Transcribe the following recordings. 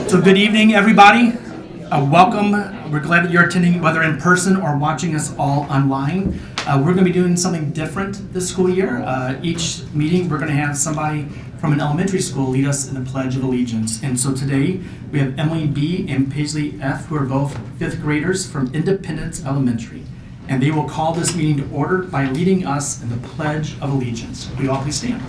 So good evening, everybody. Welcome. We're glad that you're attending, whether in person or watching us all online. We're going to be doing something different this school year. Each meeting, we're going to have somebody from an elementary school lead us in the Pledge of Allegiance. And so today, we have Emily B. and Paisley F., who are both fifth graders from Independence Elementary. And they will call this meeting to order by leading us in the Pledge of Allegiance. Will you all please stand?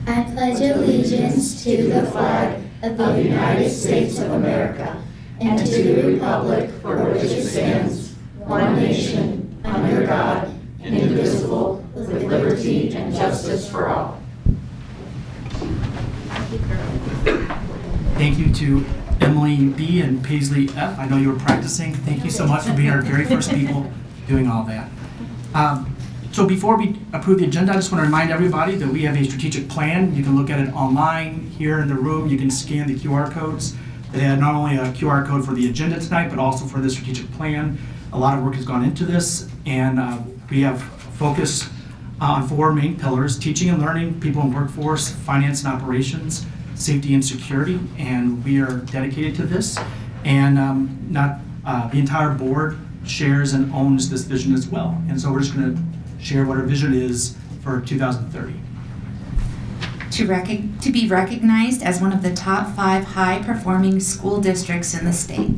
I pledge allegiance to the flag of the United States of America and to the republic for which it stands, one nation, under God, indivisible, with liberty and justice for all. Thank you to Emily B. and Paisley F. I know you were practicing. Thank you so much for being our very first people doing all that. So before we approve the agenda, I just want to remind everybody that we have a strategic plan. You can look at it online here in the room. You can scan the QR codes. They had not only a QR code for the agenda tonight, but also for the strategic plan. A lot of work has gone into this, and we have focus on four main pillars: teaching and learning, people and workforce, finance and operations, safety and security. And we are dedicated to this. And the entire board shares and owns this vision as well. And so we're just going to share what our vision is for 2030. To be recognized as one of the top 5 high-performing school districts in the state.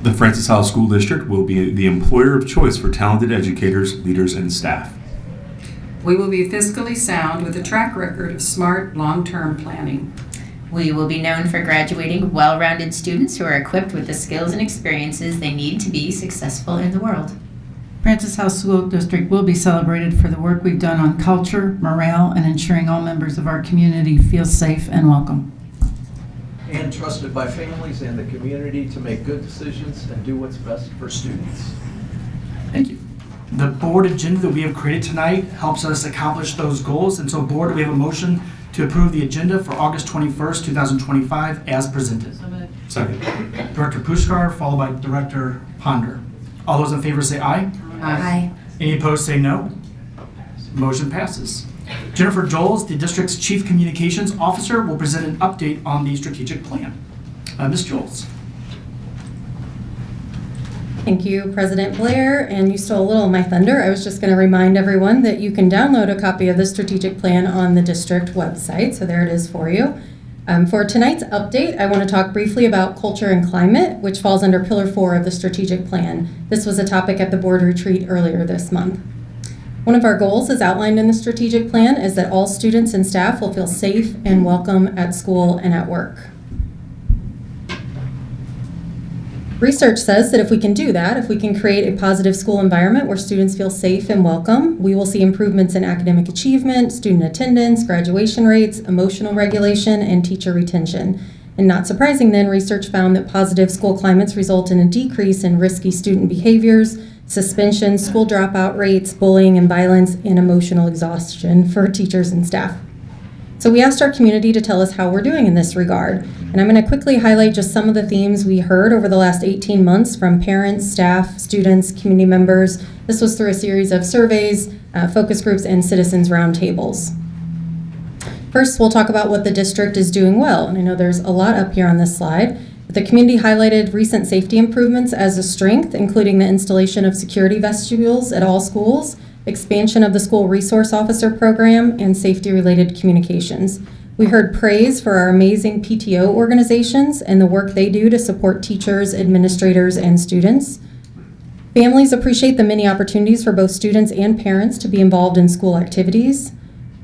The Francis Howell School District will be the employer of choice for talented educators, leaders, and staff. We will be fiscally sound with a track record of smart, long-term planning. We will be known for graduating well-rounded students who are equipped with the skills and experiences they need to be successful in the world. Francis Howell School District will be celebrated for the work we've done on culture, morale, and ensuring all members of our community feel safe and welcome. And trusted by families and the community to make good decisions and do what's best for students. Thank you. The board agenda that we have created tonight helps us accomplish those goals. And so, board, we have a motion to approve the agenda for August 21st, 2025 as presented. Second. Director Pushkar, followed by Director Ponder. All those in favor say aye. Aye. Any opposed say no. Motion passes. Jennifer Joels, the district's Chief Communications Officer, will present an update on the strategic plan. Ms. Joels. Thank you, President Blair, and you stole a little of my thunder. I was just going to remind everyone that you can download a copy of the strategic plan on the district website, so there it is for you. For tonight's update, I want to talk briefly about culture and climate, which falls under Pillar 4 of the strategic plan. This was a topic at the board retreat earlier this month. One of our goals, as outlined in the strategic plan, is that all students and staff will feel safe and welcome at school and at work. Research says that if we can do that, if we can create a positive school environment where students feel safe and welcome, we will see improvements in academic achievement, student attendance, graduation rates, emotional regulation, and teacher retention. And not surprising then, research found that positive school climates result in a decrease in risky student behaviors, suspension, school dropout rates, bullying and violence, and emotional exhaustion for teachers and staff. So we asked our community to tell us how we're doing in this regard. And I'm going to quickly highlight just some of the themes we heard over the last 18 months from parents, staff, students, community members. This was through a series of surveys, focus groups, and citizens roundtables. First, we'll talk about what the district is doing well. And I know there's a lot up here on this slide. But the community highlighted recent safety improvements as a strength, including the installation of security vestibules at all schools, expansion of the school resource officer program, and safety-related communications. We heard praise for our amazing PTO organizations and the work they do to support teachers, administrators, and students. Families appreciate the many opportunities for both students and parents to be involved in school activities.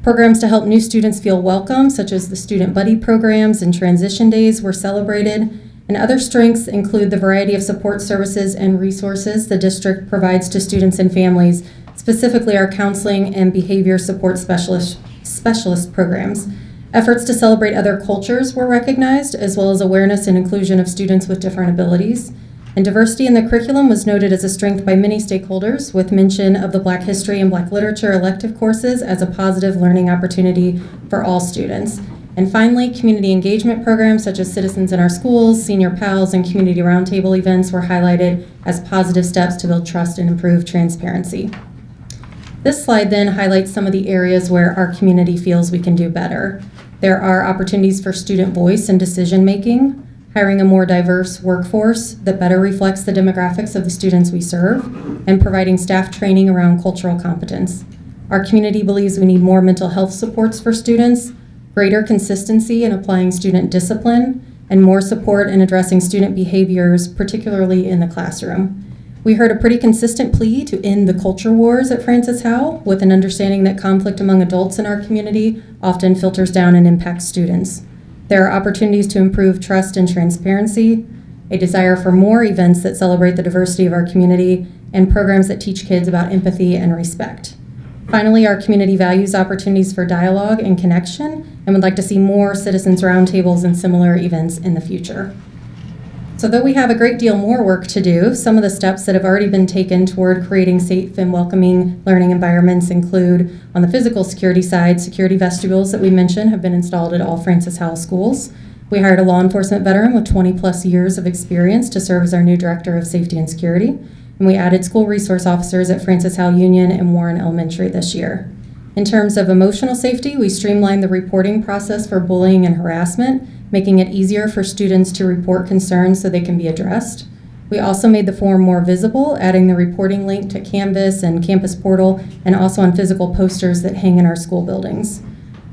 Programs to help new students feel welcome, such as the Student Buddy programs and transition days, were celebrated. And other strengths include the variety of support services and resources the district provides to students and families, specifically our counseling and behavior support specialist programs. Efforts to celebrate other cultures were recognized, as well as awareness and inclusion of students with different abilities. And diversity in the curriculum was noted as a strength by many stakeholders, with mention of the Black History and Black Literature elective courses as a positive learning opportunity for all students. And finally, community engagement programs such as Citizens in Our Schools, Senior Pals, and Community Roundtable events were highlighted as positive steps to build trust and improve transparency. This slide then highlights some of the areas where our community feels we can do better. There are opportunities for student voice and decision making, hiring a more diverse workforce that better reflects the demographics of the students we serve, and providing staff training around cultural competence. Our community believes we need more mental health supports for students, greater consistency in applying student discipline, and more support in addressing student behaviors, particularly in the classroom. We heard a pretty consistent plea to end the culture wars at Francis Howell, with an understanding that conflict among adults in our community often filters down and impacts students. There are opportunities to improve trust and transparency, a desire for more events that celebrate the diversity of our community, and programs that teach kids about empathy and respect. Finally, our community values opportunities for dialogue and connection, and would like to see more citizens roundtables and similar events in the future. So though we have a great deal more work to do, some of the steps that have already been taken toward creating safe and welcoming learning environments include, on the physical security side, security vestibules that we mentioned have been installed at all Francis Howell schools. We hired a law enforcement veteran with 20 plus years of experience to serve as our new Director of Safety and Security. And we added school resource officers at Francis Howell Union and Warren Elementary this year. In terms of emotional safety, we streamlined the reporting process for bullying and harassment, making it easier for students to report concerns so they can be addressed. We also made the form more visible, adding the reporting link to Canvas and Campus Portal, and also on physical posters that hang in our school buildings.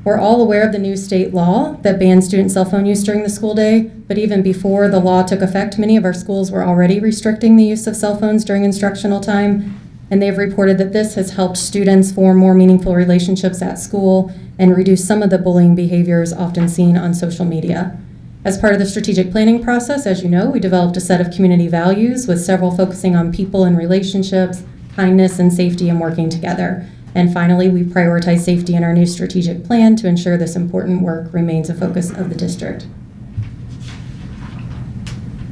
We're all aware of the new state law that bans student cell phone use during the school day, but even before the law took effect, many of our schools were already restricting the use of cell phones during instructional time, and they've reported that this has helped students form more meaningful relationships at school and reduce some of the bullying behaviors often seen on social media. As part of the strategic planning process, as you know, we developed a set of community values with several focusing on people and relationships, kindness and safety, and working together. And finally, we prioritize safety in our new strategic plan to ensure this important work remains a focus of the district.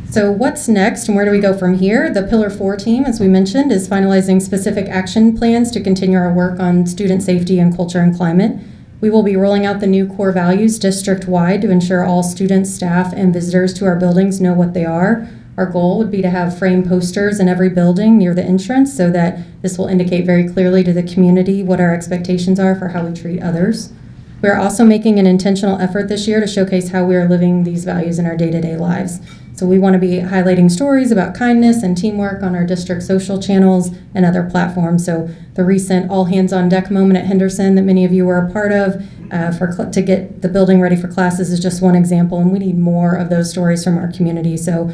So what's next and where do we go from here? The Pillar 4 team, as we mentioned, is finalizing specific action plans to continue our work on student safety and culture and climate. We will be rolling out the new core values district-wide to ensure all students, staff, and visitors to our buildings know what they are. Our goal would be to have framed posters in every building near the entrance so that this will indicate very clearly to the community what our expectations are for how we treat others. We are also making an intentional effort this year to showcase how we are living these values in our day-to-day lives. So we want to be highlighting stories about kindness and teamwork on our district social channels and other platforms. So the recent all hands on deck moment at Henderson that many of you were a part of to get the building ready for classes is just one example, and we need more of those stories from our community. So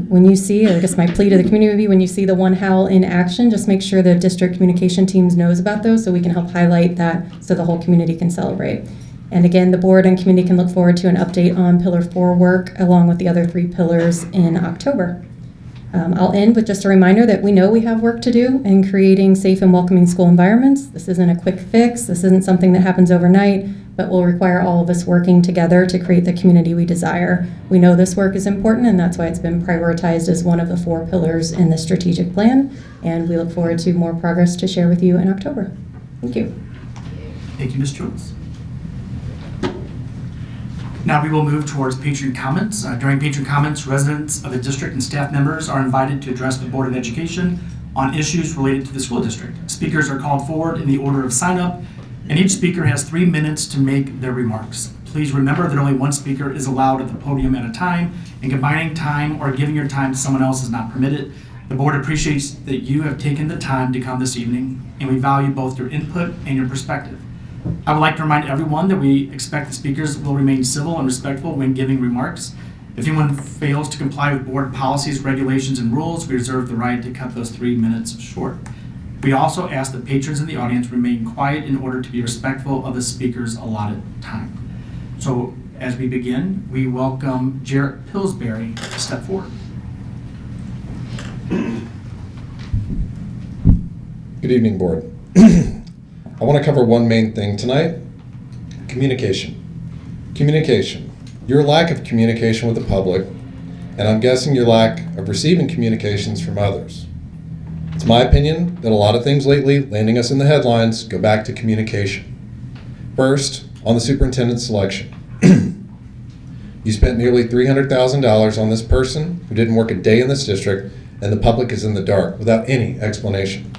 when you see, I guess my plea to the community would be, when you see the One Howell in action, just make sure the district communication teams knows about those so we can help highlight that so the whole community can celebrate. And again, the board and community can look forward to an update on Pillar 4 work along with the other 3 pillars in October. I'll end with just a reminder that we know we have work to do in creating safe and welcoming school environments. This isn't a quick fix. This isn't something that happens overnight, but will require all of us working together to create the community we desire. We know this work is important, and that's why it's been prioritized as one of the 4 pillars in the strategic plan, and we look forward to more progress to share with you in October. Thank you. Thank you, Ms. Jones. Now we will move towards patron comments. During patron comments, residents of the district and staff members are invited to address the Board of Education on issues related to the school district. Speakers are called forward in the order of sign up, and each speaker has 3 minutes to make their remarks. Please remember that only one speaker is allowed at the podium at a time, and combining time or giving your time to someone else is not permitted. The board appreciates that you have taken the time to come this evening, and we value both your input and your perspective. I would like to remind everyone that we expect the speakers will remain civil and respectful when giving remarks. If anyone fails to comply with board policies, regulations, and rules, we reserve the right to cut those 3 minutes short. We also ask that patrons in the audience remain quiet in order to be respectful of the speaker's allotted time. So as we begin, we welcome Jarrett Pillsbury to step forward. Good evening, board. I want to cover one main thing tonight: communication. Communication. Your lack of communication with the public, and I'm guessing your lack of receiving communications from others. It's my opinion that a lot of things lately landing us in the headlines go back to communication. First, on the superintendent selection. You spent nearly $300,000 on this person who didn't work a day in this district, and the public is in the dark without any explanation.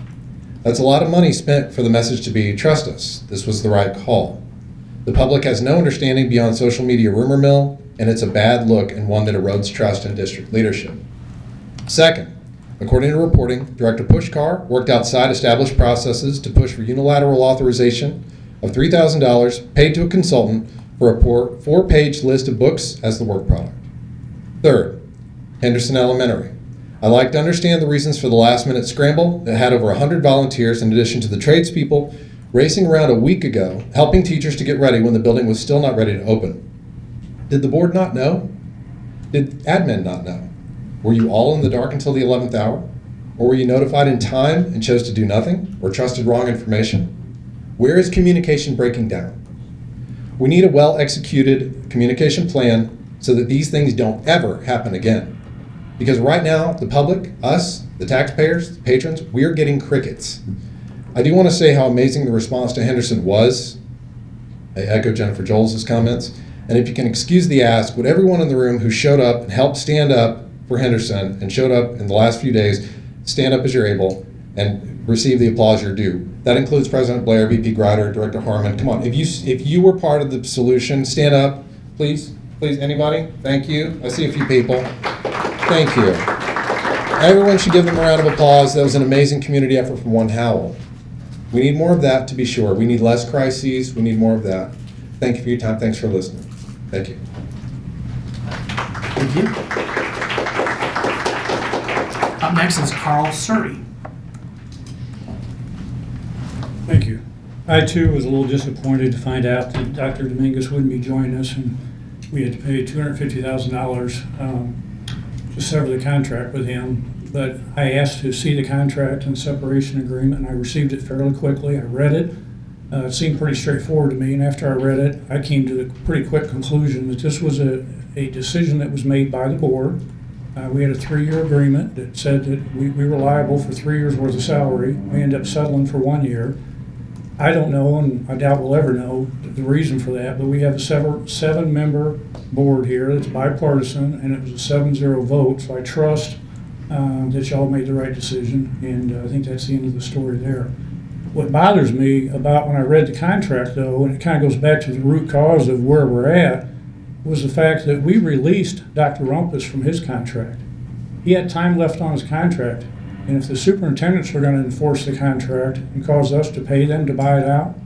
That's a lot of money spent for the message to be, trust us, this was the right call. The public has no understanding beyond social media rumor mill, and it's a bad look and one that erodes trust in district leadership. Second, according to reporting, Director Pushkar worked outside established processes to push for unilateral authorization of $3,000 paid to a consultant for a 4-page list of books as the work product. Third, Henderson Elementary. I like to understand the reasons for the last-minute scramble that had over 100 volunteers in addition to the tradespeople racing around a week ago, helping teachers to get ready when the building was still not ready to open. Did the board not know? Did admin not know? Were you all in the dark until the 11th hour? Or were you notified in time and chose to do nothing, or trusted wrong information? Where is communication breaking down? We need a well-executed communication plan so that these things don't ever happen again. Because right now, the public, us, the taxpayers, the patrons, we're getting crickets. I do want to say how amazing the response to Henderson was. I echo Jennifer Joles' comments. And if you can excuse the ask, would everyone in the room who showed up and helped stand up for Henderson and showed up in the last few days, stand up as you're able and receive the applause you're due. That includes President Blair, VP Grider, Director Harmon. Come on, if you were part of the solution, stand up, please. Please, anybody? Thank you. I see a few people. Thank you. Everyone should give them a round of applause. That was an amazing community effort from One Howell. We need more of that, to be sure. We need less crises. We need more of that. Thank you for your time. Thanks for listening. Thank you. Thank you. Up next is Carl Surrey. Thank you. I too was a little disappointed to find out that Dr. Dominguez wouldn't be joining us, and we had to pay $250,000 to sever the contract with him. But I asked to see the contract and separation agreement, and I received it fairly quickly. I read it. It seemed pretty straightforward to me, and after I read it, I came to the pretty quick conclusion that this was a decision that was made by the board. We had a 3-year agreement that said that we were liable for 3 years' worth of salary. We ended up settling for 1 year. I don't know, and I doubt we'll ever know the reason for that, but we have a 7-member board here that's bipartisan, and it was a 7-0 vote, so I trust that y'all made the right decision, and I think that's the end of the story there. What bothers me about when I read the contract, though, and it kind of goes back to the root cause of where we're at, was the fact that we released Dr. Rumpus from his contract. He had time left on his contract, and if the superintendents are going to enforce the contract and cause us to pay them to buy it out,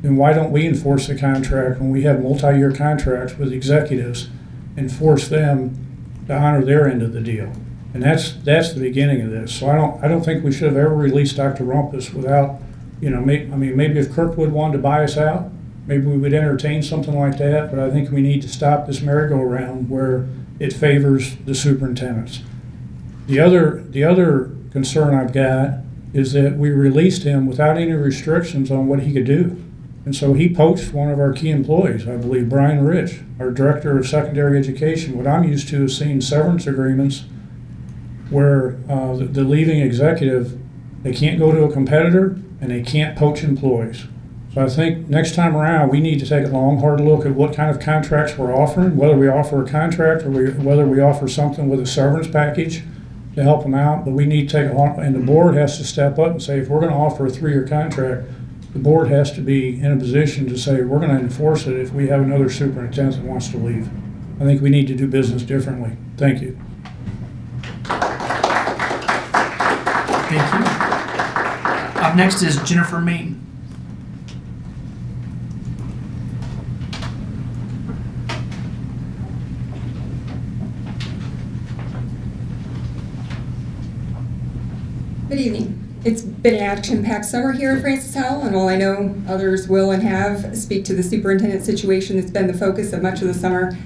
then why don't we enforce the contract when we have multi-year contracts with executives and force them to honor their end of the deal? And that's the beginning of this. So I don't think we should have ever released Dr. Rumpus without, maybe if Kirkwood wanted to buy us out, maybe we would entertain something like that, but I think we need to stop this merry-go-round where it favors the superintendents. The other concern I've got is that we released him without any restrictions on what he could do. And so he poached one of our key employees, I believe, Brian Rich, our Director of Secondary Education. What I'm used to is seeing severance agreements where the leaving executive, they can't go to a competitor and they can't poach employees. So I think next time around, we need to take a long, hard look at what kind of contracts we're offering, whether we offer a contract or whether we offer something with a severance package to help them out. But we need to and the board has to step up and say, if we're going to offer a 3-year contract, the board has to be in a position to say, we're going to enforce it if we have another superintendent that wants to leave. I think we need to do business differently. Thank you. Thank you. Up next is Jennifer Main. Good evening. It's been an action-packed summer here at Francis Howell, and while I know others will and have speak to the superintendent situation that's been the focus of much of the summer,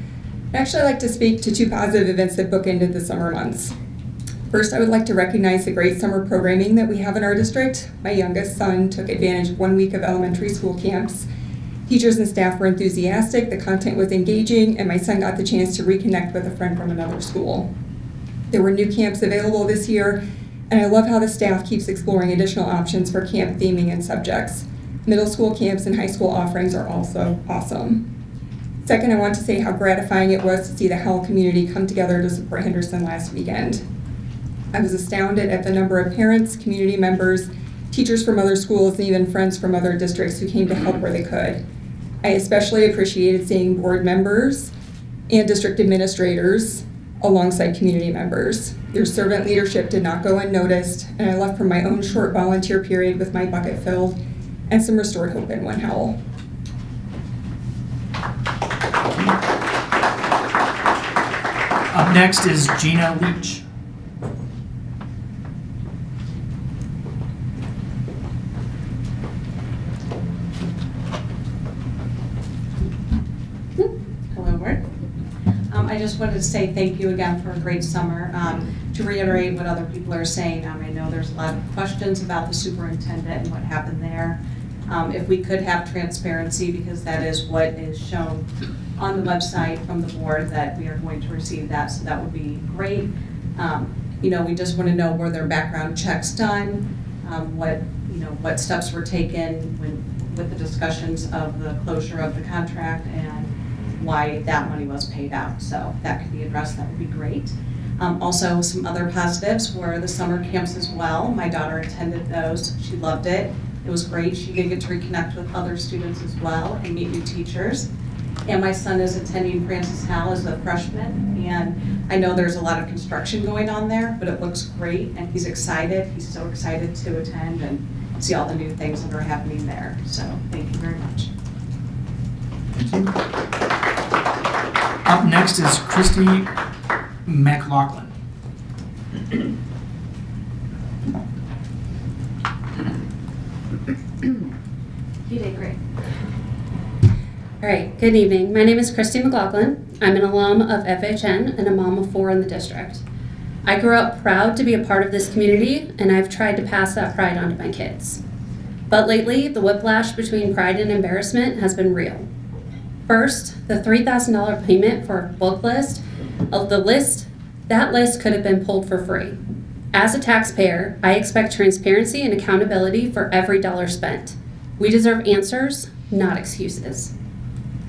I'd actually like to speak to 2 positive events that bookended the summer months. First, I would like to recognize the great summer programming that we have in our district. My youngest son took advantage of 1 week of elementary school camps. Teachers and staff were enthusiastic, the content was engaging, and my son got the chance to reconnect with a friend from another school. There were new camps available this year, and I love how the staff keeps exploring additional options for camp theming and subjects. Middle school camps and high school offerings are also awesome. Second, I want to say how gratifying it was to see the Howell community come together to support Henderson last weekend. I was astounded at the number of parents, community members, teachers from other schools, and even friends from other districts who came to help where they could. I especially appreciated seeing board members and district administrators alongside community members. Your servant leadership did not go unnoticed, and I left from my own short volunteer period with my bucket filled and some restored hope in one Howell. Up next is Gina Leach. Hello, board. I just wanted to say thank you again for a great summer. To reiterate what other people are saying, I know there's a lot of questions about the superintendent and what happened there. If we could have transparency, because that is what is shown on the website from the board, that we are going to receive that, so that would be great. We just want to know, were there background checks done? What steps were taken with the discussions of the closure of the contract, and why that money was paid out. So if that could be addressed, that would be great. Also, some other positives were the summer camps as well. My daughter attended those. She loved it. It was great. She did get to reconnect with other students as well and meet new teachers. And my son is attending Francis Howell as a freshman, and I know there's a lot of construction going on there, but it looks great, and he's excited. He's so excited to attend and see all the new things that are happening there. So thank you very much. Thank you. Up next is Christy McLaughlin. You did great. All right, good evening. My name is Christy McLaughlin. I'm an alum of FHN and a mom of 4 in the district. I grew up proud to be a part of this community, and I've tried to pass that pride on to my kids. But lately, the whiplash between pride and embarrassment has been real. First, the $3,000 payment for a book list, that list could have been pulled for free. As a taxpayer, I expect transparency and accountability for every dollar spent. We deserve answers, not excuses.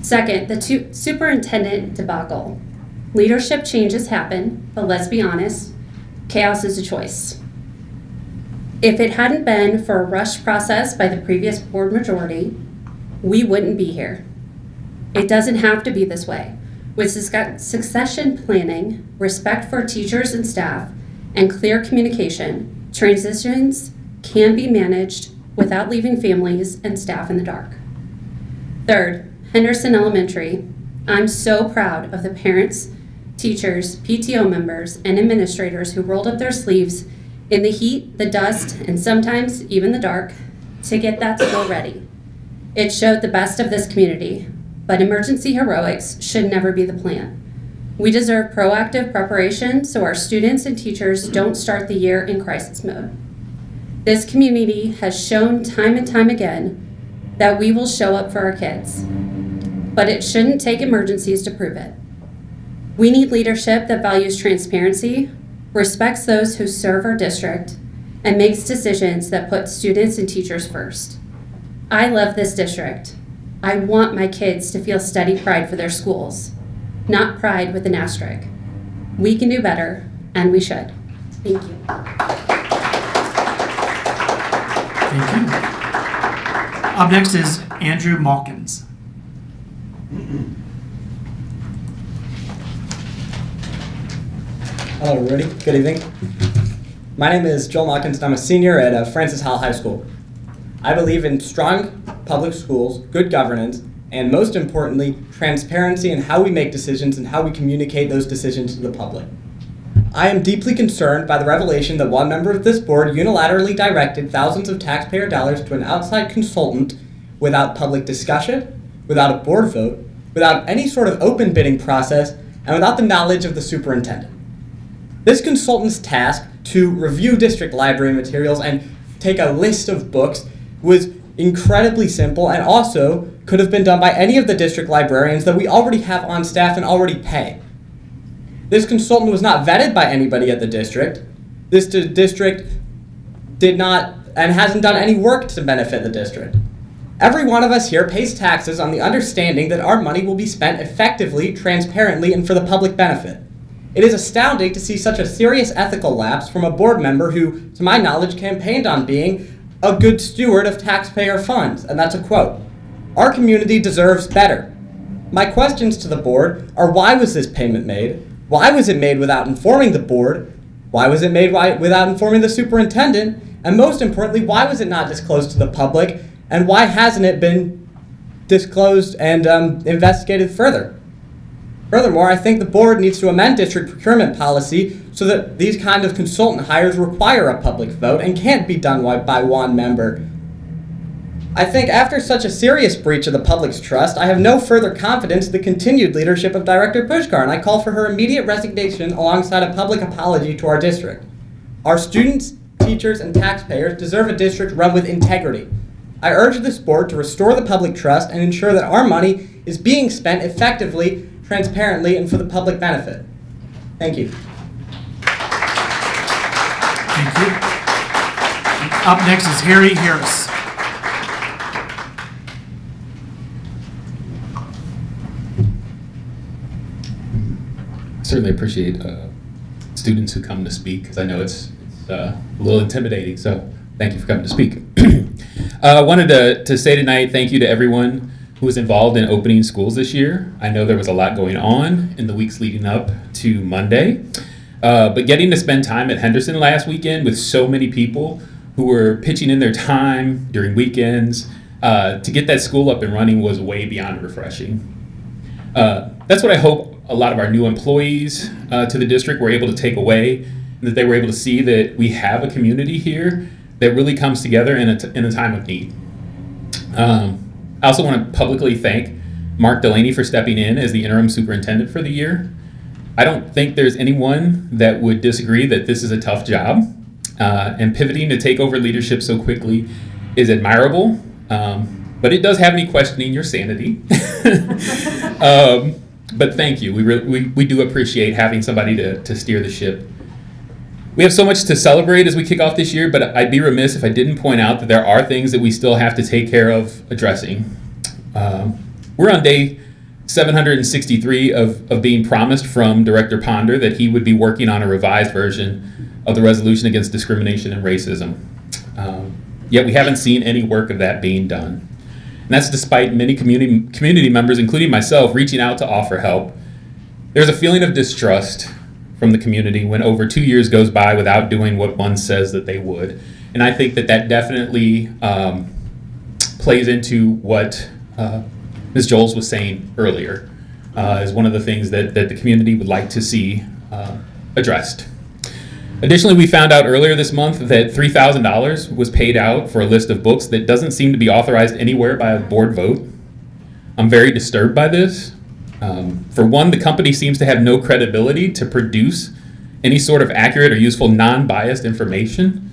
Second, the superintendent debacle. Leadership changes happen, but let's be honest, chaos is a choice. If it hadn't been for a rushed process by the previous board majority, we wouldn't be here. It doesn't have to be this way. With succession planning, respect for teachers and staff, and clear communication, transitions can be managed without leaving families and staff in the dark. Third, Henderson Elementary. I'm so proud of the parents, teachers, PTO members, and administrators who rolled up their sleeves in the heat, the dust, and sometimes even the dark to get that school ready. It showed the best of this community, but emergency heroics should never be the plan. We deserve proactive preparation so our students and teachers don't start the year in crisis mode. This community has shown time and time again that we will show up for our kids, but it shouldn't take emergencies to prove it. We need leadership that values transparency, respects those who serve our district, and makes decisions that put students and teachers first. I love this district. I want my kids to feel steady pride for their schools, not pride with an asterisk. We can do better, and we should. Thank you. Thank you. Up next is Andrew Malkins. Hello, everybody. Good evening. My name is Joel Malkins, and I'm a senior at Francis Howell High School. I believe in strong public schools, good governance, and most importantly, transparency in how we make decisions and how we communicate those decisions to the public. I am deeply concerned by the revelation that one member of this board unilaterally directed thousands of taxpayer dollars to an outside consultant without public discussion, without a board vote, without any sort of open bidding process, and without the knowledge of the superintendent. This consultant's task to review district library materials and take a list of books was incredibly simple and also could have been done by any of the district librarians that we already have on staff and already pay. This consultant was not vetted by anybody at the district. This district did not and hasn't done any work to benefit the district. Every one of us here pays taxes on the understanding that our money will be spent effectively, transparently, and for the public benefit. It is astounding to see such a serious ethical lapse from a board member who, to my knowledge, campaigned on being a good steward of taxpayer funds, and that's a quote. Our community deserves better. My questions to the board are, why was this payment made? Why was it made without informing the board? Why was it made without informing the superintendent? And most importantly, why was it not disclosed to the public? And why hasn't it been disclosed and investigated further? Furthermore, I think the board needs to amend district procurement policy so that these kind of consultant hires require a public vote and can't be done by one member. I think after such a serious breach of the public's trust, I have no further confidence in the continued leadership of Director Pushkar, and I call for her immediate resignation alongside a public apology to our district. Our students, teachers, and taxpayers deserve a district run with integrity. I urge this board to restore the public trust and ensure that our money is being spent effectively, transparently, and for the public benefit. Thank you. Thank you. Up next is Harry Harris. Certainly appreciate students who come to speak, because I know it's a little intimidating, so thank you for coming to speak. I wanted to say tonight thank you to everyone who was involved in opening schools this year. I know there was a lot going on in the weeks leading up to Monday, but getting to spend time at Henderson last weekend with so many people who were pitching in their time during weekends to get that school up and running was way beyond refreshing. That's what I hope a lot of our new employees to the district were able to take away, and that they were able to see that we have a community here that really comes together in a time of need. I also want to publicly thank Mark Delaney for stepping in as the interim superintendent for the year. I don't think there's anyone that would disagree that this is a tough job, and pivoting to take over leadership so quickly is admirable, but it does have me questioning your sanity. But thank you. We do appreciate having somebody to steer the ship. We have so much to celebrate as we kick off this year, but I'd be remiss if I didn't point out that there are things that we still have to take care of addressing. We're on day 763 of being promised from Director Ponder that he would be working on a revised version of the resolution against discrimination and racism. Yet we haven't seen any work of that being done. And that's despite many community members, including myself, reaching out to offer help. There's a feeling of distrust from the community when over 2 years goes by without doing what one says that they would. And I think that definitely plays into what Ms. Joles was saying earlier, is one of the things that the community would like to see addressed. Additionally, we found out earlier this month that $3,000 was paid out for a list of books that doesn't seem to be authorized anywhere by a board vote. I'm very disturbed by this. For one, the company seems to have no credibility to produce any sort of accurate or useful non-biased information.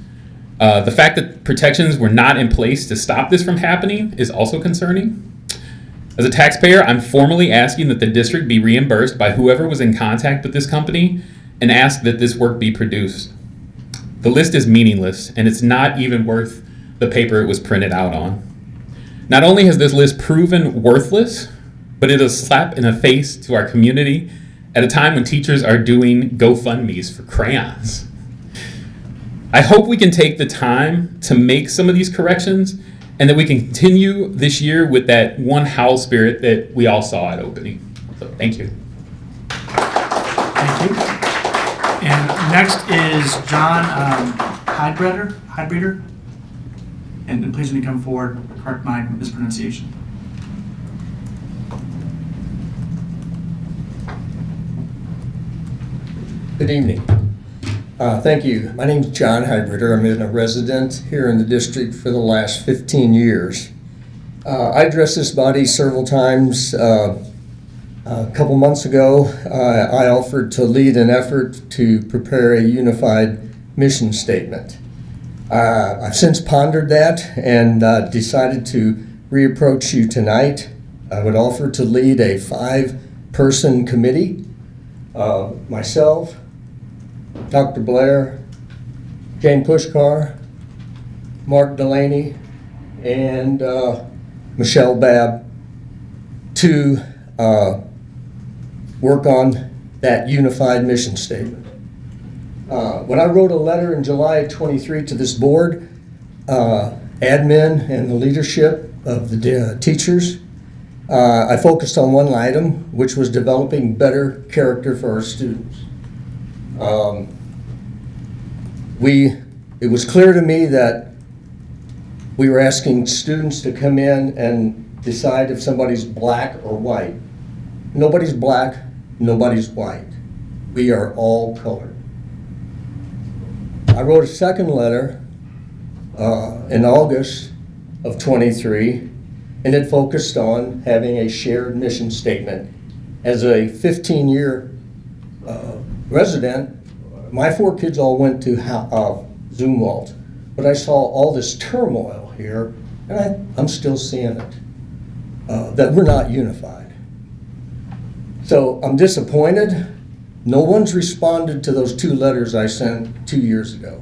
The fact that protections were not in place to stop this from happening is also concerning. As a taxpayer, I'm formally asking that the district be reimbursed by whoever was in contact with this company and ask that this work be produced. The list is meaningless, and it's not even worth the paper it was printed out on. Not only has this list proven worthless, but it is a slap in the face to our community at a time when teachers are doing GoFundMes for crayons. I hope we can take the time to make some of these corrections and that we can continue this year with that one Howell spirit that we all saw at opening. So thank you. Thank you. And next is John Heidbreder. And please, when you come forward, correct my mispronunciation. Good evening. Thank you. My name is John Heidbreder. I've been a resident here in the district for the last 15 years. I addressed this body several times. A couple months ago, I offered to lead an effort to prepare a unified mission statement. I've since pondered that and decided to reapproach you tonight. I would offer to lead a 5-person committee. Myself, Dr. Blair, Jane Pushkar, Mark Delaney, and Michelle Babb, to work on that unified mission statement. When I wrote a letter in July of 23 to this board, admin and the leadership of the teachers, I focused on one item, which was developing better character for our students. It was clear to me that we were asking students to come in and decide if somebody's black or white. Nobody's black, nobody's white. We are all colored. I wrote a second letter in August of 23, and it focused on having a shared mission statement. As a 15-year resident, my 4 kids all went to Zumwalt, but I saw all this turmoil here, and I'm still seeing it, that we're not unified. So I'm disappointed. No one's responded to those 2 letters I sent 2 years ago.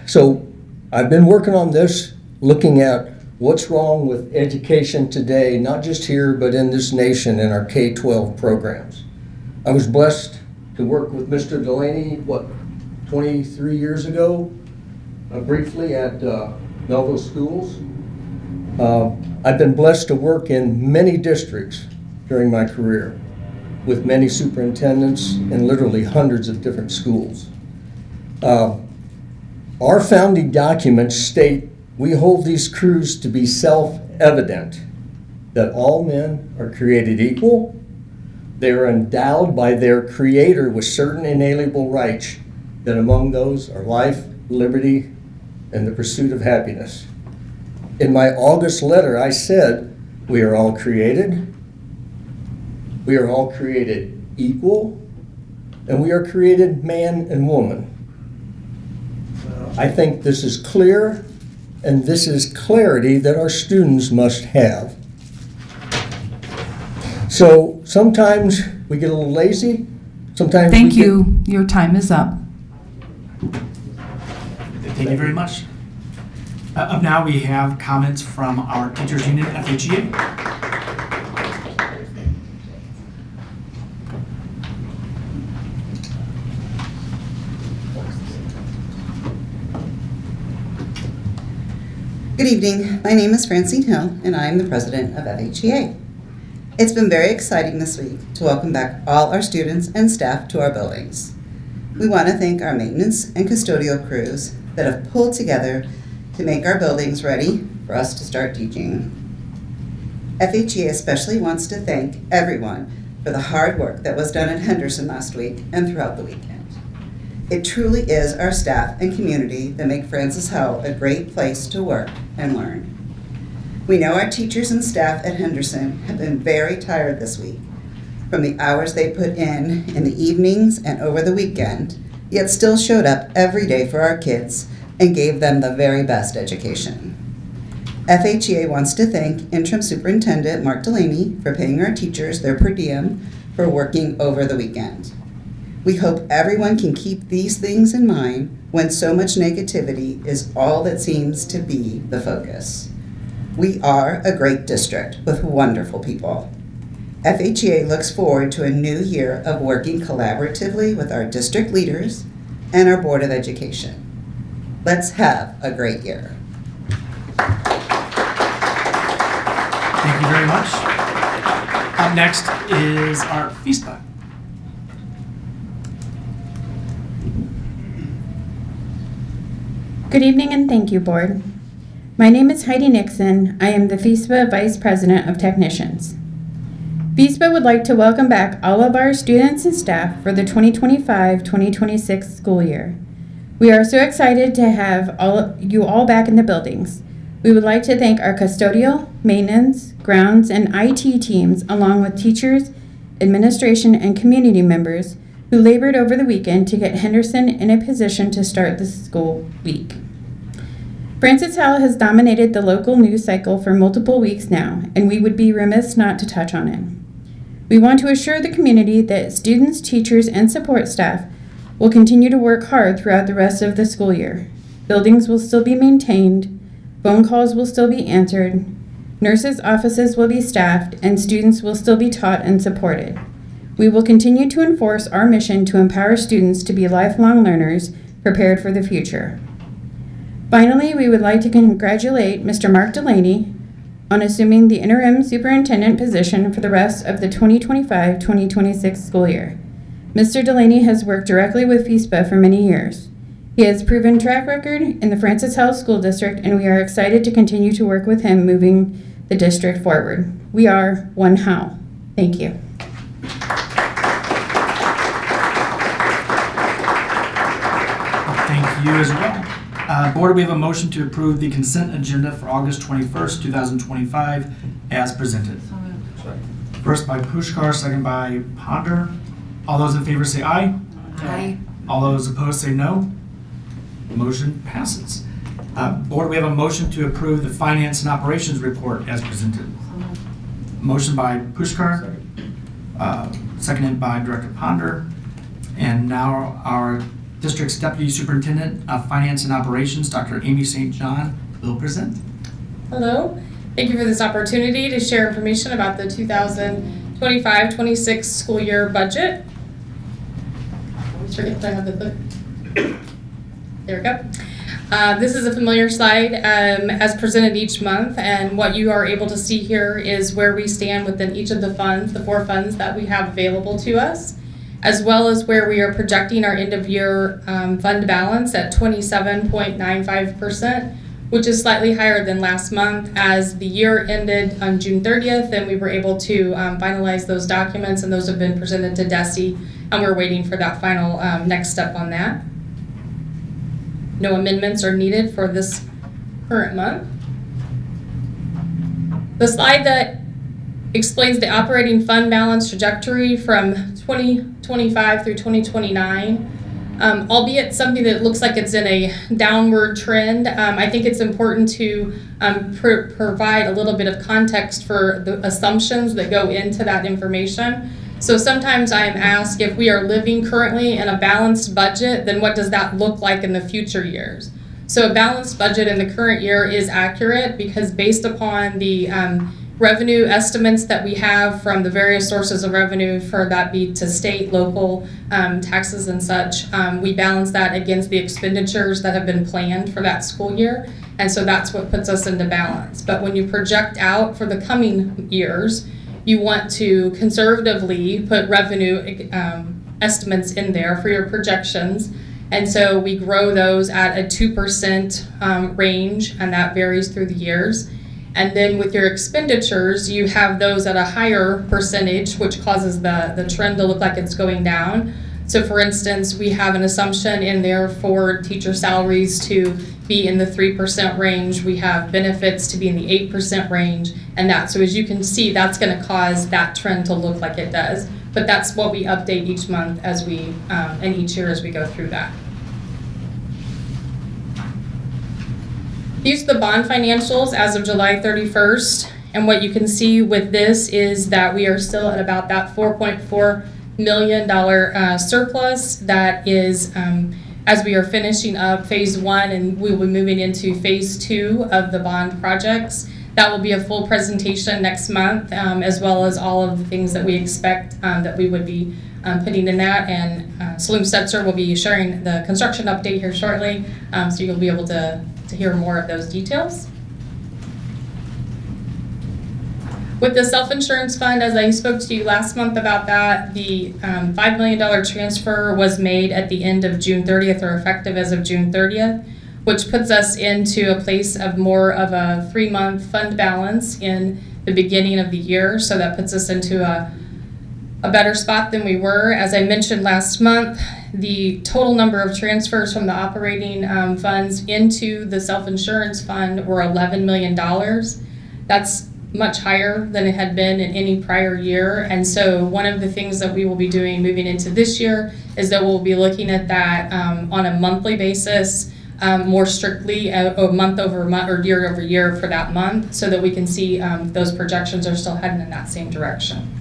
So I've been working on this, looking at what's wrong with education today, not just here, but in this nation in our K-12 programs. I was blessed to work with Mr. Delaney, 23 years ago, briefly at Melville Schools. I've been blessed to work in many districts during my career with many superintendents in literally hundreds of different schools. Our founding documents state we hold these truths to be self-evident, that all men are created equal, they are endowed by their Creator with certain inalienable rights, that among those are life, liberty, and the pursuit of happiness. In my August letter, I said, we are all created equal, and we are created man and woman. I think this is clear, and this is clarity that our students must have. So sometimes we get a little lazy, sometimes Thank you. Your time is up. Thank you very much. Up now, we have comments from our teachers union, FHSD. Good evening. My name is Francine Hill, and I am the president of FHEA. It's been very exciting this week to welcome back all our students and staff to our buildings. We want to thank our maintenance and custodial crews that have pulled together to make our buildings ready for us to start teaching. FHEA especially wants to thank everyone for the hard work that was done at Henderson last week and throughout the weekend. It truly is our staff and community that make Francis Howell a great place to work and learn. We know our teachers and staff at Henderson have been very tired this week from the hours they put in the evenings and over the weekend, yet still showed up every day for our kids and gave them the very best education. FHEA wants to thank Interim Superintendent Mark Delaney for paying our teachers their per diem for working over the weekend. We hope everyone can keep these things in mind when so much negativity is all that seems to be the focus. We are a great district with wonderful people. FHEA looks forward to a new year of working collaboratively with our district leaders and our Board of Education. Let's have a great year. Thank you very much. Up next is our FHSD. Good evening and thank you, Board. My name is Heidi Nixon. I am the FHSD Vice President of Technicians. FHSD would like to welcome back all of our students and staff for the 2025-2026 school year. We are so excited to have you all back in the buildings. We would like to thank our custodial, maintenance, grounds, and IT teams, along with teachers, administration, and community members who labored over the weekend to get Henderson in a position to start the school week. Francis Howell has dominated the local news cycle for multiple weeks now, and we would be remiss not to touch on it. We want to assure the community that students, teachers, and support staff will continue to work hard throughout the rest of the school year. Buildings will still be maintained, phone calls will still be answered, nurses' offices will be staffed, and students will still be taught and supported. We will continue to enforce our mission to empower students to be lifelong learners prepared for the future. Finally, we would like to congratulate Mr. Mark Delaney on assuming the interim superintendent position for the rest of the 2025-2026 school year. Mr. Delaney has worked directly with FHSD for many years. He has proven track record in the Francis Howell School District, and we are excited to continue to work with him moving the district forward. We are one Howell. Thank you. Thank you as well. Board, we have a motion to approve the consent agenda for August 21st, 2025 as presented. First by Pushkar, second by Ponder. All those in favor say aye. Aye. All those opposed say no. Motion passes. Board, we have a motion to approve the finance and operations report as presented. Motion by Pushkar, seconded by Director Ponder. And now our District's Deputy Superintendent of Finance and Operations, Dr. Amy St. John, will present. Hello. Thank you for this opportunity to share information about the 2025-26 school year budget. I always forget to have the book. There we go. This is a familiar slide as presented each month, and what you are able to see here is where we stand within each of the funds, the 4 funds that we have available to us, as well as where we are projecting our end of year fund balance at 27.95%, which is slightly higher than last month. As the year ended on June 30th, and we were able to finalize those documents, and those have been presented to DESE, and we're waiting for that final next step on that. No amendments are needed for this current month. The slide that explains the operating fund balance trajectory from 2025 through 2029, albeit something that looks like it's in a downward trend. I think it's important to provide a little bit of context for the assumptions that go into that information. So sometimes I am asked, if we are living currently in a balanced budget, then what does that look like in the future years? So a balanced budget in the current year is accurate because based upon the revenue estimates that we have from the various sources of revenue, for that be to state, local taxes and such, we balance that against the expenditures that have been planned for that school year. And so that's what puts us into balance. But when you project out for the coming years, you want to conservatively put revenue estimates in there for your projections. And so we grow those at a 2% range, and that varies through the years. And then with your expenditures, you have those at a higher percentage, which causes the trend to look like it's going down. So for instance, we have an assumption in there for teacher salaries to be in the 3% range. We have benefits to be in the 8% range, and that. So as you can see, that's going to cause that trend to look like it does. But that's what we update each month as we, and each year as we go through that. These are the bond financials as of July 31st. And what you can see with this is that we are still at about that $4.4 million surplus. That is as we are finishing up phase 1, and we will be moving into phase 2 of the bond projects. That will be a full presentation next month, as well as all of the things that we expect that we would be putting in that. And Saloom Stetzer will be sharing the construction update here shortly, so you'll be able to hear more of those details. With the self-insurance fund, as I spoke to you last month about that, the $5 million transfer was made at the end of June 30th, or effective as of June 30th, which puts us into a place of more of a 3-month fund balance in the beginning of the year. So that puts us into a better spot than we were. As I mentioned last month, the total number of transfers from the operating funds into the self-insurance fund were $11 million. That's much higher than it had been in any prior year. And so one of the things that we will be doing moving into this year is that we'll be looking at that on a monthly basis, more strictly month over month or year over year for that month, so that we can see those projections are still heading in that same direction.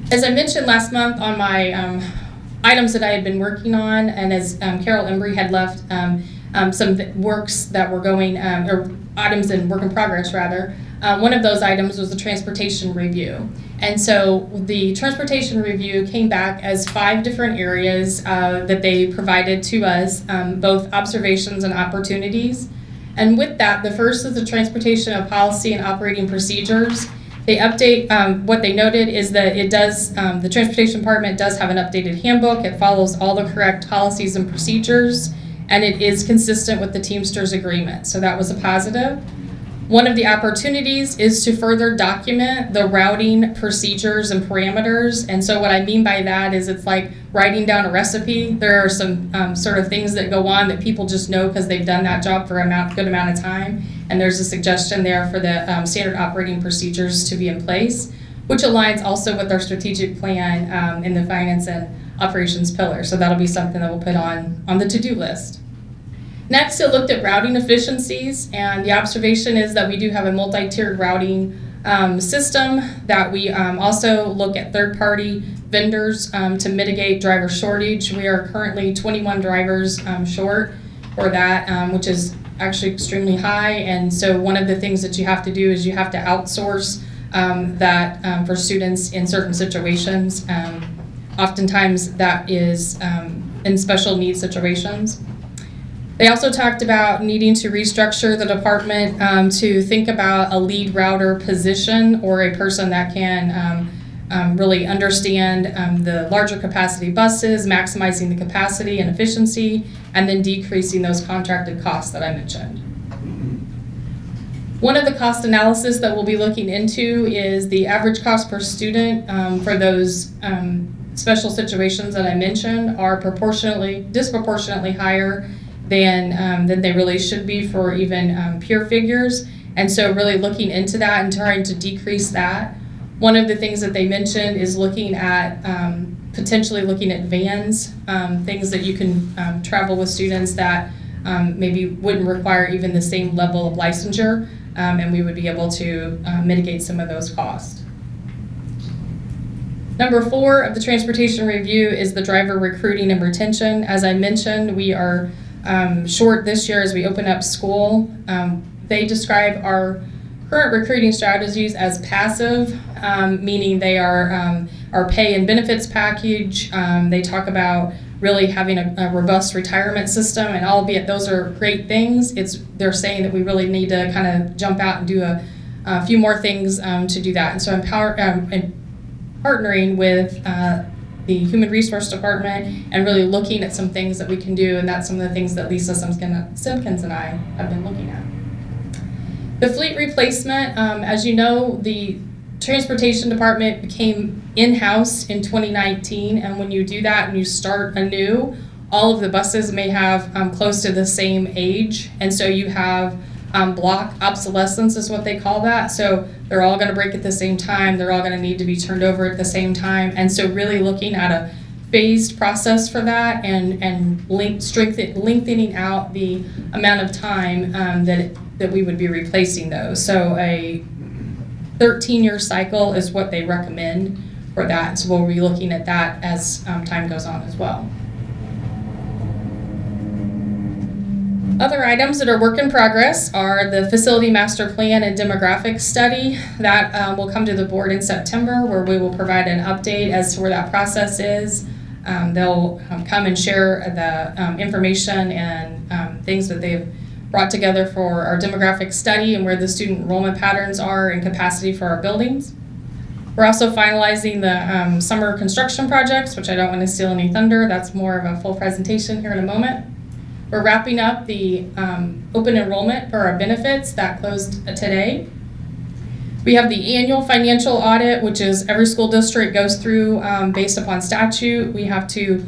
As I mentioned last month on my items that I had been working on, and as Carol Embry had left some works that were going, or items in work in progress rather, one of those items was the transportation review. And so the transportation review came back as 5 different areas that they provided to us, both observations and opportunities. And with that, the first is the transportation of policy and operating procedures. They update, what they noted is that it does, the transportation department does have an updated handbook. It follows all the correct policies and procedures, and it is consistent with the Teamsters agreement. So that was a positive. One of the opportunities is to further document the routing procedures and parameters. And so what I mean by that is it's like writing down a recipe. There are some sort of things that go on that people just know because they've done that job for a good amount of time. And there's a suggestion there for the standard operating procedures to be in place, which aligns also with our strategic plan in the finance and operations pillar. So that'll be something that we'll put on the to-do list. Next, it looked at routing efficiencies, and the observation is that we do have a multi-tiered routing system, that we also look at third-party vendors to mitigate driver shortage. We are currently 21 drivers short for that, which is actually extremely high. And so one of the things that you have to do is you have to outsource that for students in certain situations. Oftentimes that is in special needs situations. They also talked about needing to restructure the department to think about a lead router position, or a person that can really understand the larger capacity buses, maximizing the capacity and efficiency, and then decreasing those contracted costs that I mentioned. One of the cost analysis that we'll be looking into is the average cost per student for those special situations that I mentioned are disproportionately higher than they really should be for even peer figures. And so really looking into that and trying to decrease that. One of the things that they mentioned is looking at potentially looking at vans, things that you can travel with students that maybe wouldn't require even the same level of licensure, and we would be able to mitigate some of those costs. Number 4 of the transportation review is the driver recruiting and retention. As I mentioned, we are short this year as we open up school. They describe our current recruiting strategies as passive, meaning they are our pay and benefits package. They talk about really having a robust retirement system, and albeit those are great things, they're saying that we really need to kind of jump out and do a few more things to do that. And so I'm partnering with the Human Resource Department and really looking at some things that we can do, and that's some of the things that Lisa Simpkins and I have been looking at. The fleet replacement, as you know, the Transportation Department became in-house in 2019, and when you do that and you start anew, all of the buses may have close to the same age, and so you have block obsolescence is what they call that. So they're all going to break at the same time. They're all going to need to be turned over at the same time. And so really looking at a phased process for that and lengthening out the amount of time that we would be replacing those. So a 13-year cycle is what they recommend for that. So we'll be looking at that as time goes on as well. Other items that are work in progress are the facility master plan and demographic study. That will come to the board in September, where we will provide an update as to where that process is. They'll come and share the information and things that they've brought together for our demographic study and where the student enrollment patterns are and capacity for our buildings. We're also finalizing the summer construction projects, which I don't want to steal any thunder. That's more of a full presentation here in a moment. We're wrapping up the open enrollment for our benefits that closed today. We have the annual financial audit, which is every school district goes through based upon statute. We have to,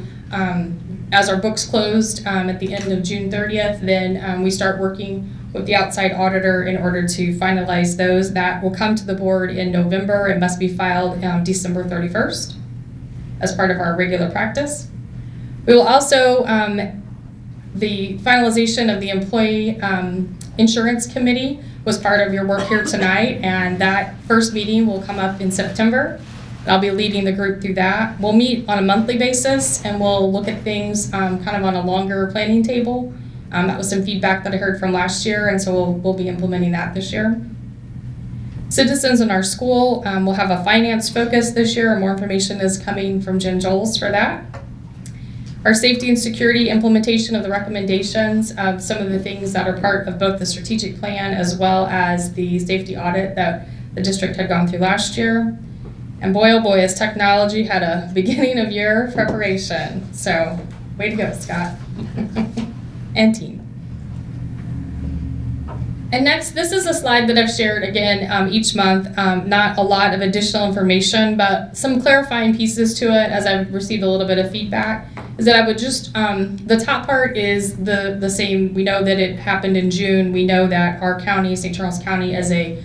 as our books closed at the end of June 30th, then we start working with the outside auditor in order to finalize those. That will come to the board in November and must be filed December 31st as part of our regular practice. We will also the finalization of the employee insurance committee was part of your work here tonight, and that first meeting will come up in September. I'll be leading the group through that. We'll meet on a monthly basis and we'll look at things kind of on a longer planning table. That was some feedback that I heard from last year, and so we'll be implementing that this year. Citizens in our school will have a finance focus this year. More information is coming from Jen Joels for that. Our safety and security implementation of the recommendations of some of the things that are part of both the strategic plan as well as the safety audit that the district had gone through last year. And boy, oh boy, has technology had a beginning of year preparation. So way to go, Scott. And team. And next, this is a slide that I've shared again each month. Not a lot of additional information, but some clarifying pieces to it as I've received a little bit of feedback. Is that I would just, the top part is the same. We know that it happened in June. We know that our county, St. Charles County, as a,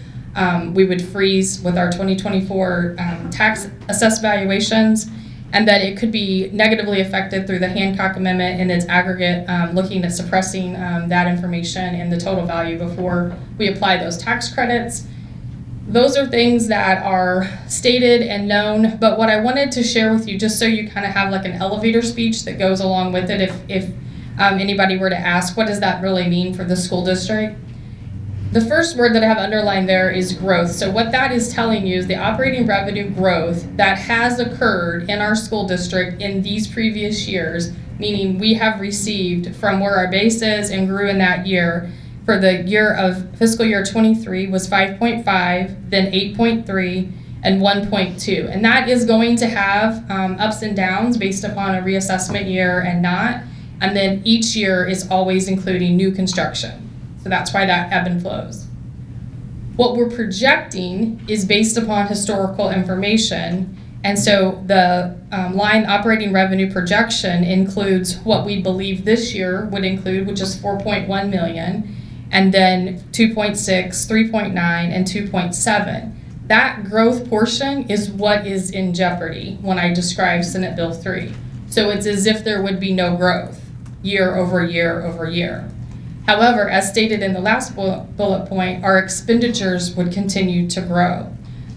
we would freeze with our 2024 tax assessed valuations, and that it could be negatively affected through the Hancock Amendment in its aggregate, looking at suppressing that information and the total value before we apply those tax credits. Those are things that are stated and known, but what I wanted to share with you, just so you kind of have like an elevator speech that goes along with it, if anybody were to ask, what does that really mean for the school district? The first word that I have underlined there is growth. So what that is telling you is the operating revenue growth that has occurred in our school district in these previous years, meaning we have received from where our base is and grew in that year. For the year of fiscal year 23 was 5.5, then 8.3, and 1.2. And that is going to have ups and downs based upon a reassessment year and not. And then each year is always including new construction. So that's why that ebb and flows. What we're projecting is based upon historical information. And so the line operating revenue projection includes what we believe this year would include, which is 4.1 million, and then 2.6, 3.9, and 2.7. That growth portion is what is in jeopardy when I describe Senate Bill 3. So it's as if there would be no growth year over year over year. However, as stated in the last bullet point, our expenditures would continue to grow.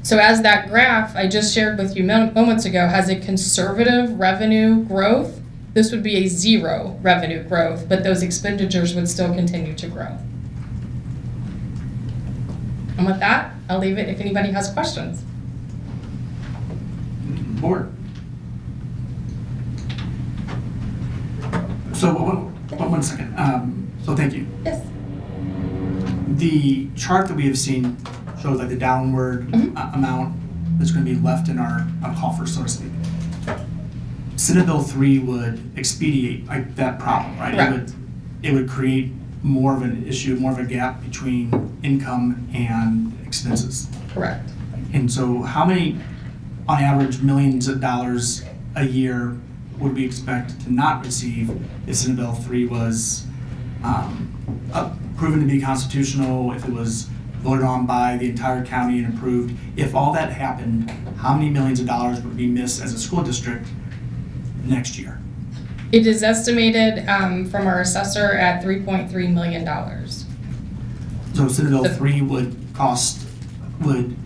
So as that graph I just shared with you moments ago has a conservative revenue growth, this would be a zero revenue growth, but those expenditures would still continue to grow. And with that, I'll leave it if anybody has questions. Board. So one second. So thank you. Yes. The chart that we have seen shows like the downward amount that's going to be left in our coffers, so to speak. Senate Bill 3 would expedite that problem, right? Correct. It would create more of an issue, more of a gap between income and expenses. Correct. And so how many, on average, millions of dollars a year would we expect to not receive if Senate Bill 3 was proven to be constitutional, if it was voted on by the entire county and approved? If all that happened, how many millions of dollars would we miss as a school district next year? It is estimated from our assessor at $3.3 million. So Senate Bill 3 would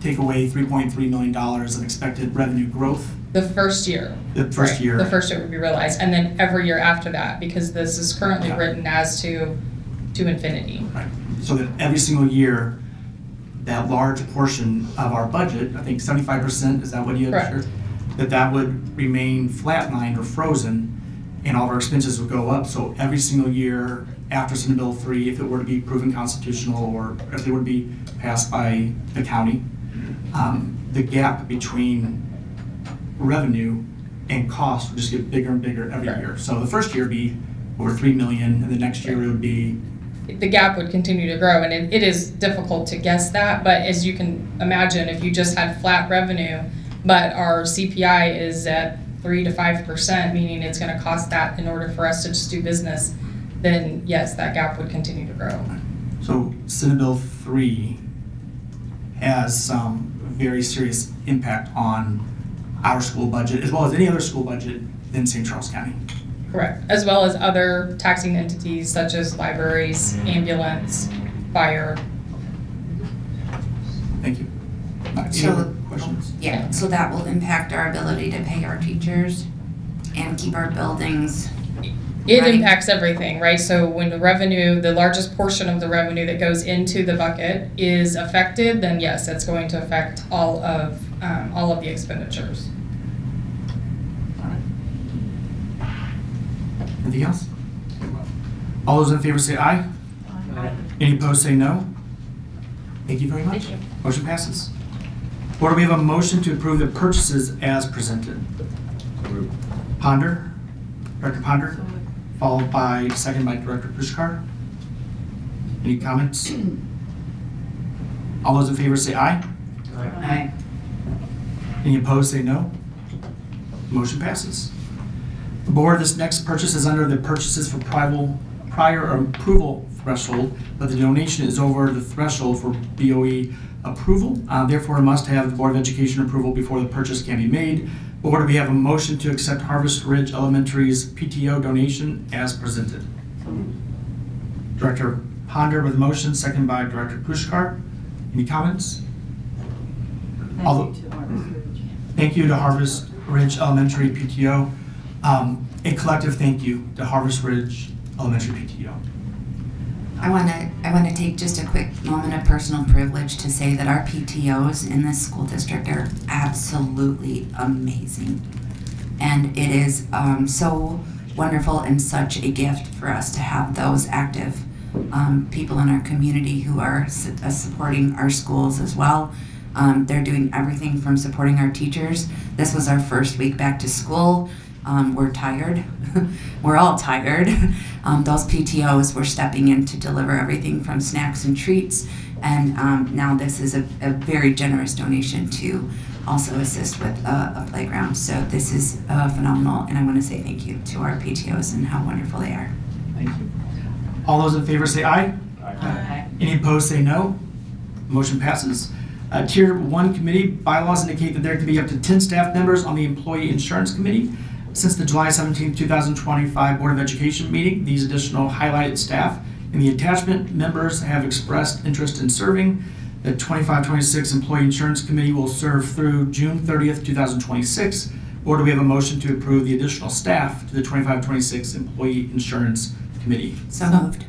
take away $3.3 million of expected revenue growth? The first year. The first year. The first year would be realized, and then every year after that, because this is currently written as to infinity. Right. So that every single year, that large portion of our budget, I think 75%, is that what you had Correct. shared? That would remain flatlined or frozen, and all of our expenses would go up. So every single year after Senate Bill 3, if it were to be proven constitutional or if it were to be passed by the county, the gap between revenue and cost would just get bigger and bigger every year. So the first year would be over 3 million, and the next year it would be... The gap would continue to grow, and it is difficult to guess that, but as you can imagine, if you just had flat revenue, but our CPI is at 3 to 5%, meaning it's going to cost that in order for us to just do business, then yes, that gap would continue to grow. So Senate Bill 3 has some very serious impact on our school budget, as well as any other school budget in St. Charles County. Correct, as well as other taxing entities such as libraries, ambulance, fire. Thank you. So questions? Yeah, so that will impact our ability to pay our teachers and keep our buildings. It running. impacts everything, right? So when the revenue, the largest portion of the revenue that goes into the bucket is affected, then yes, it's going to affect all of the expenditures. Anything else? All those in favor say aye. Aye. Any opposed say no. Thank you very much. Thank you. Motion passes. Board, we have a motion to approve the purchases as presented. Ponder, Director Ponder, followed by, second by Director Pushkar. Any comments? All those in favor say aye. Aye. Any opposed say no. Motion passes. Board, this next purchase is under the purchases for prior approval threshold, but the donation is over the threshold for BOE approval. Therefore, it must have the Board of Education approval before the purchase can be made. Board, we have a motion to accept Harvest Ridge Elementary's PTO donation as presented. Director Ponder with a motion, second by Director Pushkar. Any comments? Thank you to Harvest Ridge Elementary PTO. A collective thank you to Harvest Ridge Elementary PTO. I want to take just a quick moment of personal privilege to say that our PTOs in this school district are absolutely amazing. And it is so wonderful and such a gift for us to have those active people in our community who are supporting our schools as well. They're doing everything from supporting our teachers. This was our first week back to school. We're tired. We're all tired. Those PTOs were stepping in to deliver everything from snacks and treats. And now this is a very generous donation to also assist with a playground. So this is phenomenal. And I want to say thank you to our PTOs and how wonderful they are. Thank you. All those in favor say aye. Aye. Any opposed say no. Motion passes. Tier 1 committee bylaws indicate that there can be up to 10 staff members on the Employee Insurance Committee. Since the July 17, 2025 Board of Education meeting, these additional highlighted staff in the attachment members have expressed interest in serving. The 25-26 Employee Insurance Committee will serve through June 30th, 2026. Board, do we have a motion to approve the additional staff to the 25-26 Employee Insurance Committee? So moved.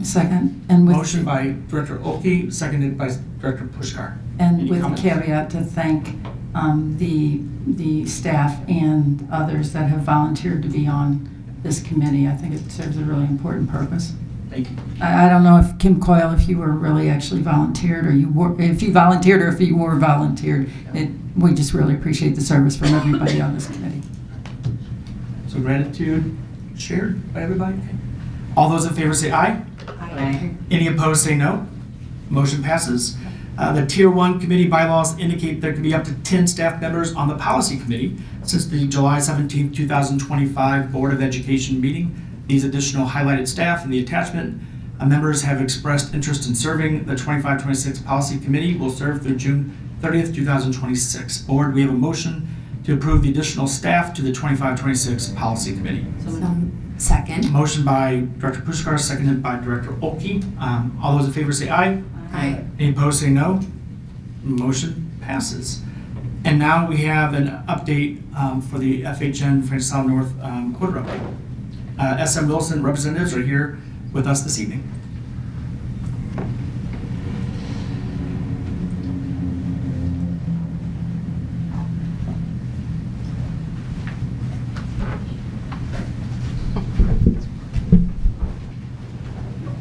Second. And with Motion by Director Olkey, seconded by Director Pushkar. And Any with comments? a caveat to thank the staff and others that have volunteered to be on this committee. I think it serves a really important purpose. Thank you. I don't know if Kim Coyle, if you were really actually volunteered, or if you volunteered, or if you were volunteered. We just really appreciate the service from everybody on this committee. So gratitude shared by everybody. All those in favor say aye. Aye. Any opposed say no. Motion passes. The Tier 1 committee bylaws indicate there can be up to 10 staff members on the Policy Committee. Since the July 17, 2025 Board of Education meeting, these additional highlighted staff in the attachment members have expressed interest in serving. The 25-26 Policy Committee will serve through June 30th, 2026. Board, we have a motion to approve the additional staff to the 25-26 Policy Committee. Second. Motion by Director Pushkar, seconded by Director Olkey. All those in favor say aye. Aye. Any opposed say no. Motion passes. And now we have an update for the FHN Francis Howell North quarter update. SM Wilson representatives are here with us this evening.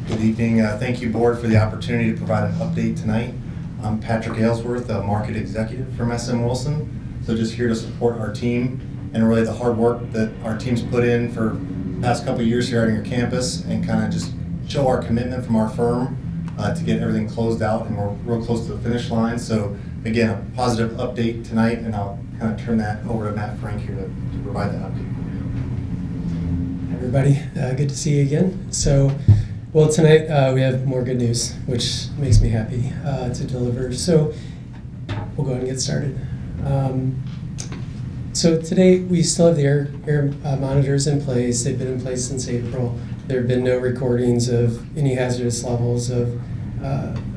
Good evening. Thank you, Board, for the opportunity to provide an update tonight. I'm Patrick Aylesworth, a market executive from SM Wilson. So just here to support our team and really the hard work that our team's put in for the past couple of years here on your campus, and kind of just show our commitment from our firm to get everything closed out, and we're real close to the finish line. So again, a positive update tonight, and I'll kind of turn that over to Matt Frank here to provide that update. Everybody, good to see you again. So, well, tonight we have more good news, which makes me happy to deliver. So we'll go ahead and get started. So today we still have the air monitors in place. They've been in place since April. There have been no recordings of any hazardous levels of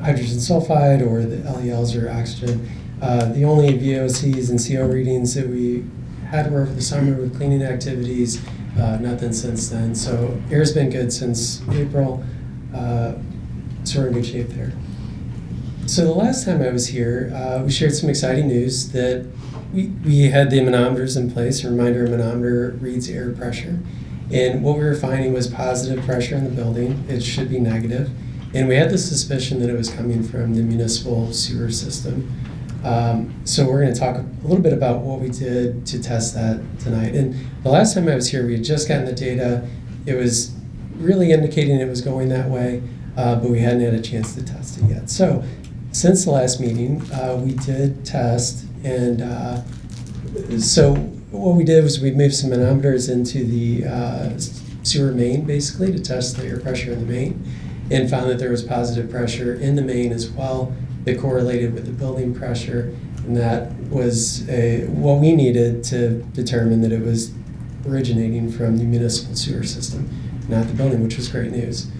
hydrogen sulfide or the LELs or oxygen The only VOCs and CO readings that we had were over the summer with cleaning activities, nothing since then. So air's been good since April, so we're in good shape there. So the last time I was here, we shared some exciting news that we had the manometers in place. A reminder, a manometer reads air pressure. And what we were finding was positive pressure in the building. It should be negative. And we had the suspicion that it was coming from the municipal sewer system. So we're going to talk a little bit about what we did to test that tonight. And the last time I was here, we had just gotten the data. It was really indicating it was going that way, but we hadn't had a chance to test it yet. So since the last meeting, we did test, and so what we did was we moved some manometers into the sewer main, basically, to test the air pressure in the main, and found that there was positive pressure in the main as well that correlated with the building pressure, and that was what we needed to determine that it was originating from the municipal sewer system, not the building, which was great news.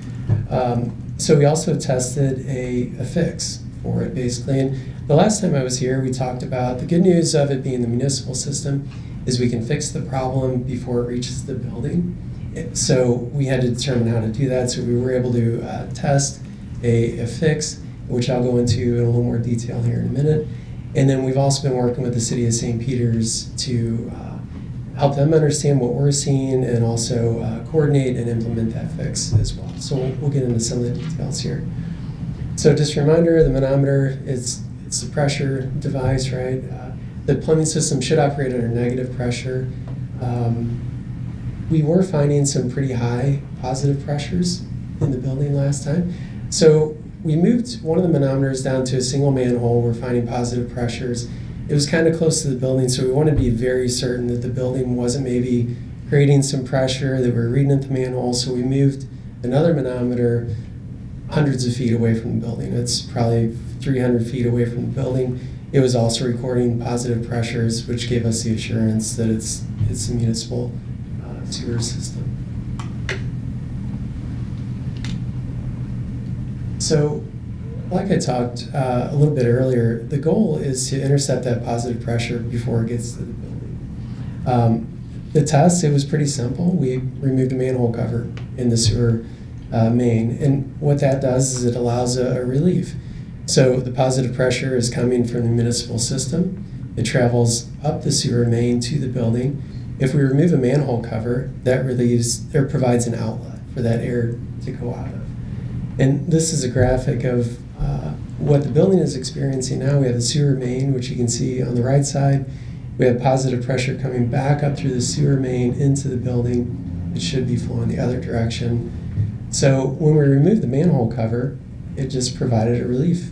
So we also tested a fix for it, basically. And the last time I was here, we talked about the good news of it being the municipal system is we can fix the problem before it reaches the building. So we had to determine how to do that. So we were able to test a fix, which I'll go into in a little more detail here in a minute. And then we've also been working with the city of St. Peters to help them understand what we're seeing and also coordinate and implement that fix as well. So we'll get into some of the details here. So just a reminder, the manometer, it's the pressure device, right? The plumbing system should operate under negative pressure. We were finding some pretty high positive pressures in the building last time. So we moved one of the manometers down to a single manhole. We're finding positive pressures. It was kind of close to the building, so we wanted to be very certain that the building wasn't maybe creating some pressure, that we're reading at the manhole. So we moved another manometer hundreds of feet away from the building. It's probably 300 feet away from the building. It was also recording positive pressures, which gave us the assurance that it's a municipal sewer system. So, like I talked a little bit earlier, the goal is to intercept that positive pressure before it gets to the building. The test, it was pretty simple. We removed a manhole cover in the sewer main, and what that does is it allows a relief. So the positive pressure is coming from the municipal system. It travels up the sewer main to the building. If we remove a manhole cover, that relieves or provides an outlet for that air to go out of. And this is a graphic of what the building is experiencing now. We have the sewer main, which you can see on the right side. We have positive pressure coming back up through the sewer main into the building. It should be flowing the other direction. So when we remove the manhole cover, it just provided a relief.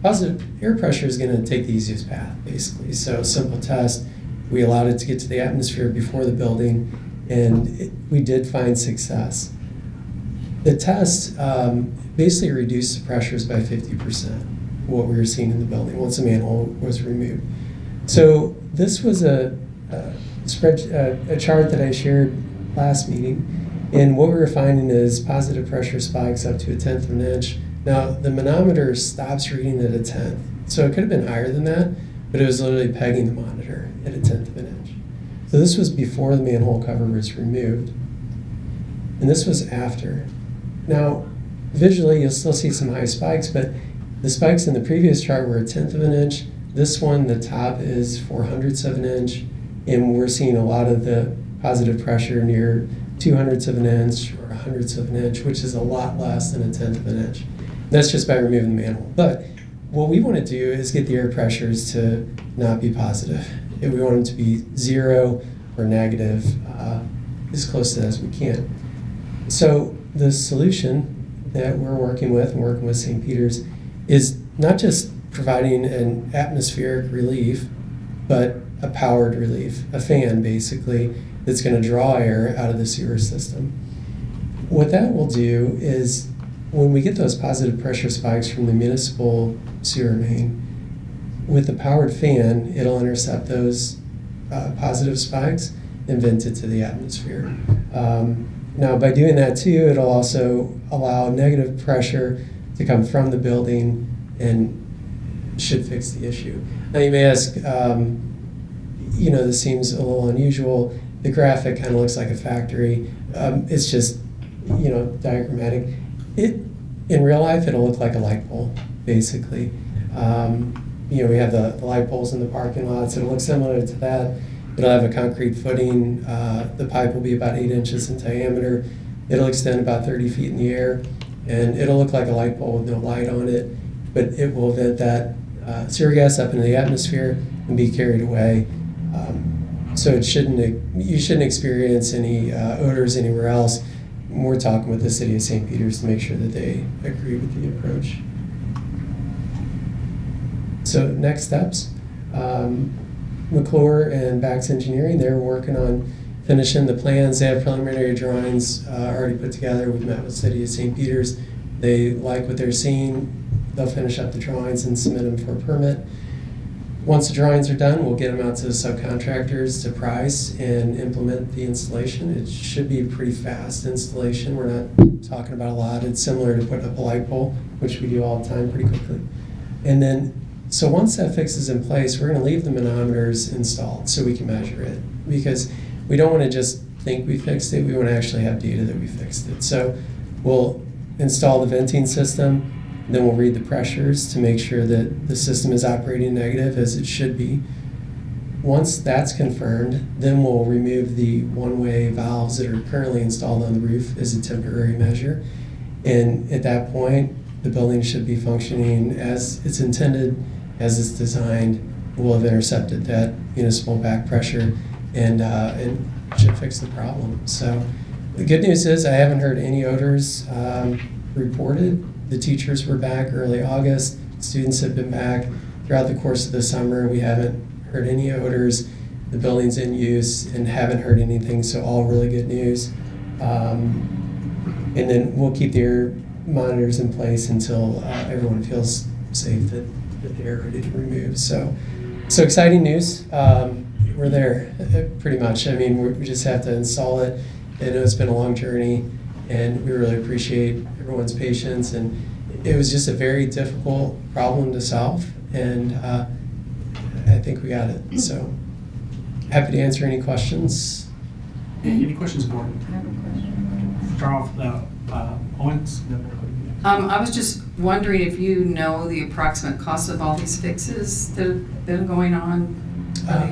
Positive air pressure is gonna take the easiest path, basically. So simple test, we allowed it to get to the atmosphere before the building, and we did find success. The test basically reduced the pressures by 50%, what we were seeing in the building once the manhole was removed. So this was a chart that I shared last meeting, and what we were finding is positive pressure spikes up to 1/10 of an inch. Now, the manometer stops reading at 1/10, so it could have been higher than that, but it was literally pegging the monitor at 1/10 of an inch. So this was before the manhole cover was removed, and this was after. Now, visually, you'll still see some high spikes, but the spikes in the previous chart were 1/10 of an inch. This one, the top is 400ths of an inch, and we're seeing a lot of the positive pressure near 200ths of an inch or 100ths of an inch, which is a lot less than 1/10 of an inch. That's just by removing the manhole. But what we want to do is get the air pressures to not be positive. We want them to be zero or negative, as close to that as we can. So the solution that we're working with St. Peters is not just providing an atmospheric relief, but a powered relief, a fan basically, that's going to draw air out of the sewer system. What that will do is when we get those positive pressure spikes from the municipal sewer main, with the powered fan, it'll intercept those positive spikes and vent it to the atmosphere. Now, by doing that too, it'll also allow negative pressure to come from the building and should fix the issue. Now you may ask, this seems a little unusual. The graphic kind of looks like a factory. It's just, diagrammatic. In real life, it'll look like a light pole, basically. We have the light poles in the parking lots. It'll look similar to that. It'll have a concrete footing. The pipe will be about 8 inches in diameter. It'll extend about 30 feet in the air, and it'll look like a light pole with no light on it, but it will vent that sewer gas up into the atmosphere and be carried away. So you shouldn't experience any odors anywhere else. We're talking with the city of St. Peter's to make sure that they agree with the approach. So next steps, McClure and Bax Engineering, they're working on finishing the plans. They have preliminary drawings already put together. We've met with the city of St. Peter's. They like what they're seeing. They'll finish up the drawings and submit them for a permit. Once the drawings are done, we'll get them out to the subcontractors to price and implement the installation. It should be a pretty fast installation. We're not talking about a lot. It's similar to putting up a light pole, which we do all the time pretty quickly. And then, so once that fix is in place, we're going to leave the manometers installed so we can measure it, because we don't want to just think we fixed it. We want to actually have data that we fixed it. So we'll install the venting system. Then we'll read the pressures to make sure that the system is operating negative as it should be. Once that's confirmed, then we'll remove the one-way valves that are currently installed on the roof as a temporary measure. And at that point, the building should be functioning as it's intended, as it's designed. We'll have intercepted that municipal back pressure and should fix the problem. So the good news is I haven't heard any odors reported. The teachers were back early August. Students have been back throughout the course of the summer. We haven't heard any odors. The building's in use and haven't heard anything, so all really good news. And then we'll keep the air monitors in place until everyone feels safe that they're ready to remove. So exciting news. We're there pretty much. I mean, we just have to install it. I know it's been a long journey, and we really appreciate everyone's patience. And it was just a very difficult problem to solve, and I think we got it. So happy to answer any questions. Any questions, board? I have a question. Start off the Owens. I was just wondering if you know the approximate cost of all these fixes that have been going on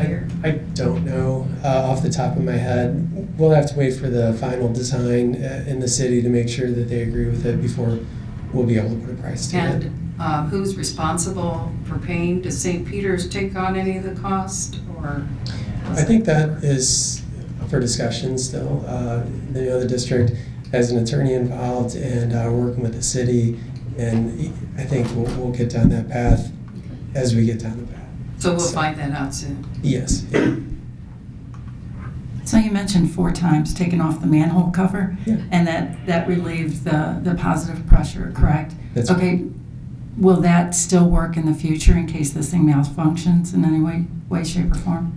here? I don't know off the top of my head. We'll have to wait for the final design in the city to make sure that they agree with it before we'll be able to put a price to it. And who's responsible for paying? Does St. Peter's take on any of the cost, or? I think that is for discussion still. The district has an attorney involved and working with the city, and I think we'll get down that path as we get down the path. So we'll find that out soon? Yes. So you mentioned 4 times taking off the manhole cover, yeah. And that relieved the positive pressure, correct? That's okay. Right. Will that still work in the future in case this thing malfunctions in any way, shape, or form?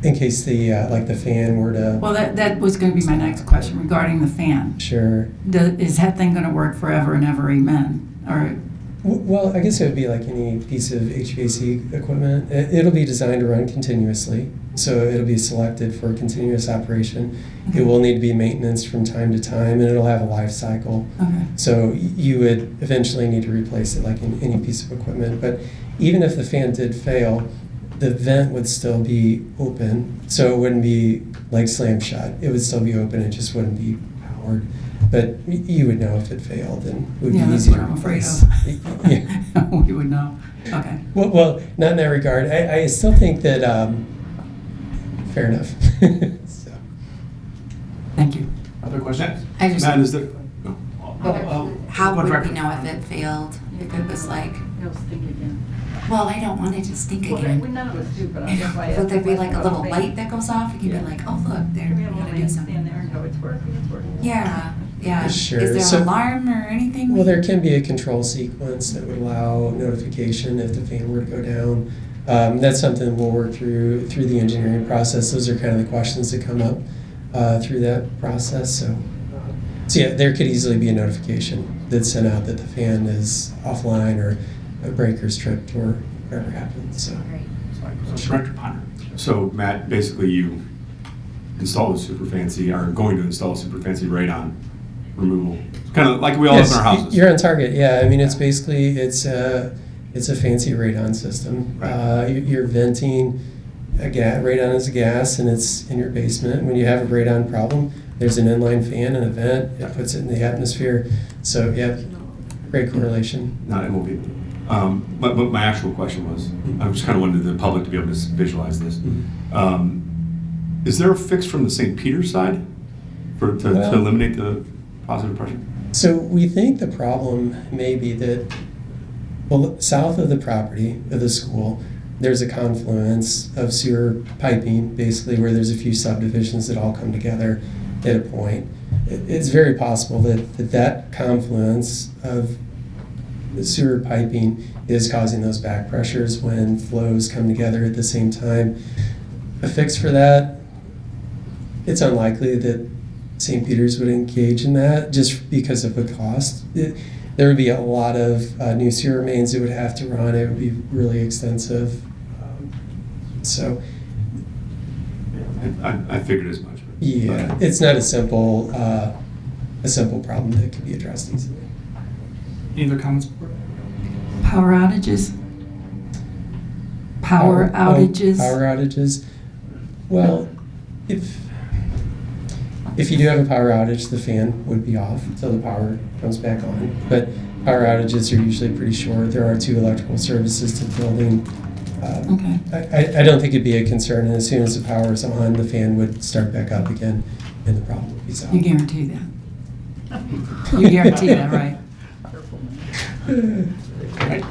In case the the fan were to... Well, that was going to be my next question regarding the fan. Sure. Is that thing going to work forever and ever, amen? Or... Well, I guess it would be like any piece of HVAC equipment. It'll be designed to run continuously, so it'll be selected for continuous operation. Okay. It will need to be maintenance from time to time, and it'll have a life cycle. Okay. So you would eventually need to replace it like in any piece of equipment. But even if the fan did fail, the vent would still be open, so it wouldn't be like slammed shut. It would still be open, it just wouldn't be powered. But you would know if it failed, and it would be easy to replace. Yeah, we would know. Okay. Well, not in that regard. I still think that, fair enough. So. Thank you. Other questions? I just- Matt, is there? How would we know if it failed? If it was like, It'll stink again. well, I don't want it to stink again. We know it's stupid. I guess I Would there be like a little thing. light that goes off? You can be like, oh, look, there, we gotta do something. Stand there and go, it's working. Yeah. Sure. Is there So- an alarm or anything? Well, there can be a control sequence that would allow notification if the fan were to go down. That's something we'll work through the engineering process. Those are kind of the questions that come up through that process. So yeah, there could easily be a notification that's sent out that the fan is offline or a breaker's tripped or whatever happens. So. Director Ponder. So Matt, basically you install the super fancy, are going to install super fancy radon removal. Kind of like we all have in our houses. You're on target. Yeah, I mean it's basically it's a fancy radon system. Right. You're venting radon is a gas, and it's in your basement. When you have a radon problem, there's an inline fan and a vent. It puts it in the atmosphere. So yeah, great correlation. No, it won't be. But my actual question was, I just kind of wanted the public to be able to visualize this. Is there a fix from the St. Peter side to eliminate the positive pressure? So we think the problem may be that, well, south of the property of the school, there's a confluence of sewer piping, basically, where there's a few subdivisions that all come together at a point. It's very possible that confluence of the sewer piping is causing those back pressures when flows come together at the same time. A fix for that, it's unlikely that St. Peter's would engage in that just because of the cost. There would be a lot of new sewer mains that would have to run. It would be really extensive. So I figured as much. Yeah, it's not a simple problem that can be addressed easily. Any other comments, board? Power outages. Power outages. Power outages. Well, if you do have a power outage, the fan would be off until the power comes back on. But power outages are usually pretty short. There are 2 electrical services to the building. Okay. I don't think it'd be a concern. And as soon as the power is on, the fan would start back up again, and the problem would be solved. You guarantee that? You guarantee that, right? Right.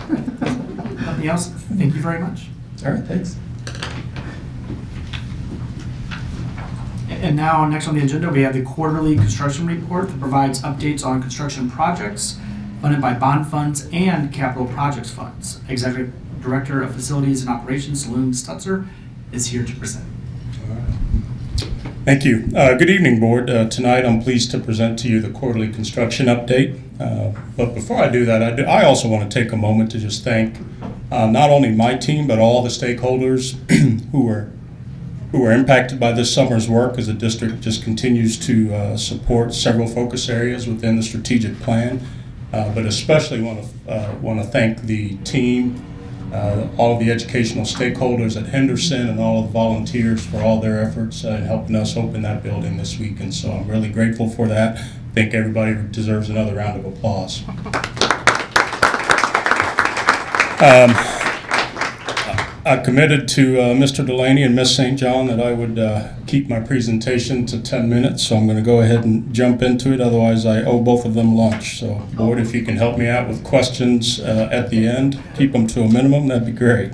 Nothing else? Thank you very much. All right, thanks. And now, next on the agenda, we have the quarterly construction report that provides updates on construction projects funded by bond funds and capital projects funds. Executive Director of Facilities and Operations, Loon Stutzer, is here to present. Thank you. Good evening, Board. Tonight I'm pleased to present to you the quarterly construction update. But before I do that, I also want to take a moment to just thank not only my team, but all the stakeholders who were impacted by this summer's work, as the district just continues to support several focus areas within the strategic plan. But especially want to thank the team, all of the educational stakeholders at Henderson, and all of the volunteers for all their efforts in helping us open that building this week. And so I'm really grateful for that. I think everybody deserves another round of applause. I committed to Mr. Delaney and Miss St. John that I would keep my presentation to 10 minutes, so I'm going to go ahead and jump into it. Otherwise, I owe both of them lunch. So, Board, if you can help me out with questions at the end, keep them to a minimum, that'd be great.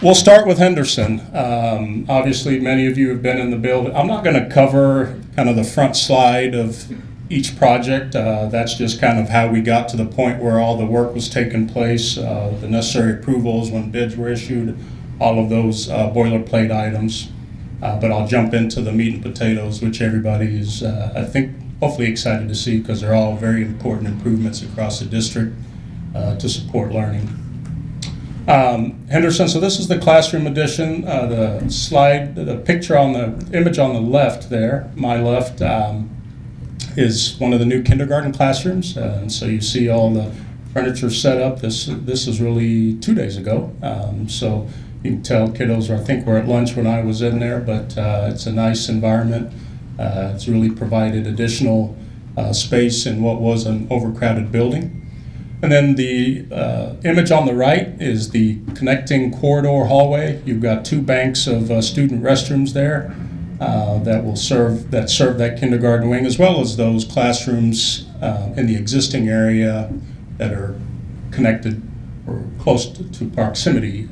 We'll start with Henderson. Obviously, many of you have been in the building. I'm not going to cover kind of the front slide of each project. That's just kind of how we got to the point where all the work was taking place, the necessary approvals when bids were issued, all of those boilerplate items. But I'll jump into the meat and potatoes, which everybody is, I think, hopefully excited to see, because they're all very important improvements across the district to support learning. Henderson, so this is the classroom edition. The slide, the picture on the image on the left there, my left, is one of the new kindergarten classrooms, and so you see all the furniture set up. This is really 2 days ago, so you can tell kiddos I think were at lunch when I was in there, but it's a nice environment. It's really provided additional space in what was an overcrowded building. And then the image on the right is the connecting corridor hallway. You've got 2 banks of student restrooms there. That serve that kindergarten wing, as well as those classrooms in the existing area that are connected or close to proximity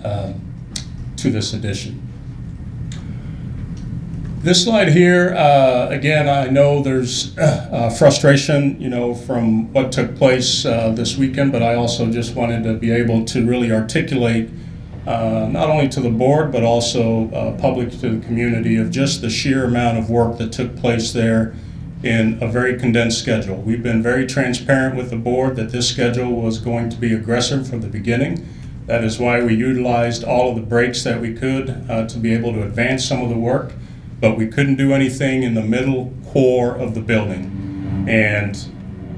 to this addition. This slide here, again, I know there's frustration, from what took place this weekend, but I also just wanted to be able to really articulate not only to the board, but also public to the community, of just the sheer amount of work that took place there in a very condensed schedule. We've been very transparent with the board that this schedule was going to be aggressive from the beginning. That is why we utilized all of the breaks that we could to be able to advance some of the work, but we couldn't do anything in the middle core of the building. And,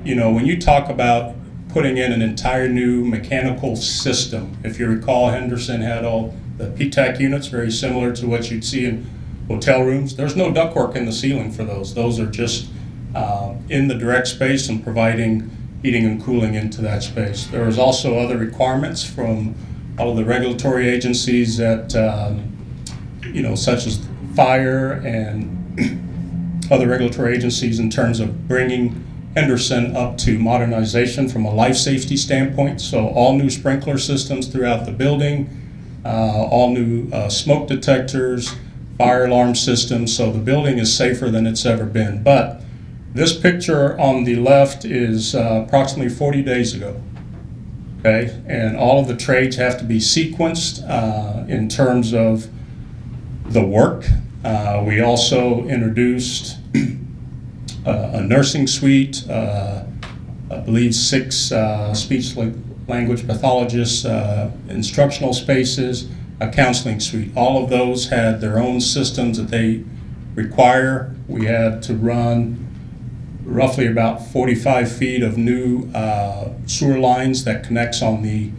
you know, when you talk about putting in an entire new mechanical system, if you recall, Henderson had all the PTAC units, very similar to what you'd see in hotel rooms. There's no ductwork in the ceiling for those. Those are just in the direct space and providing heating and cooling into that space. There was also other requirements from all of the regulatory agencies that, you know, such as fire and other regulatory agencies in terms of bringing Henderson up to modernization from a life safety standpoint. So all new sprinkler systems throughout the building, all new smoke detectors, fire alarm systems. So the building is safer than it's ever been. But this picture on the left is approximately 40 days ago. Okay, and all of the trades have to be sequenced in terms of the work. We also introduced a nursing suite, I believe 6 speech language pathologists, instructional spaces, a counseling suite. All of those had their own systems that they require. We had to run roughly about 45 feet of new sewer lines that connects on the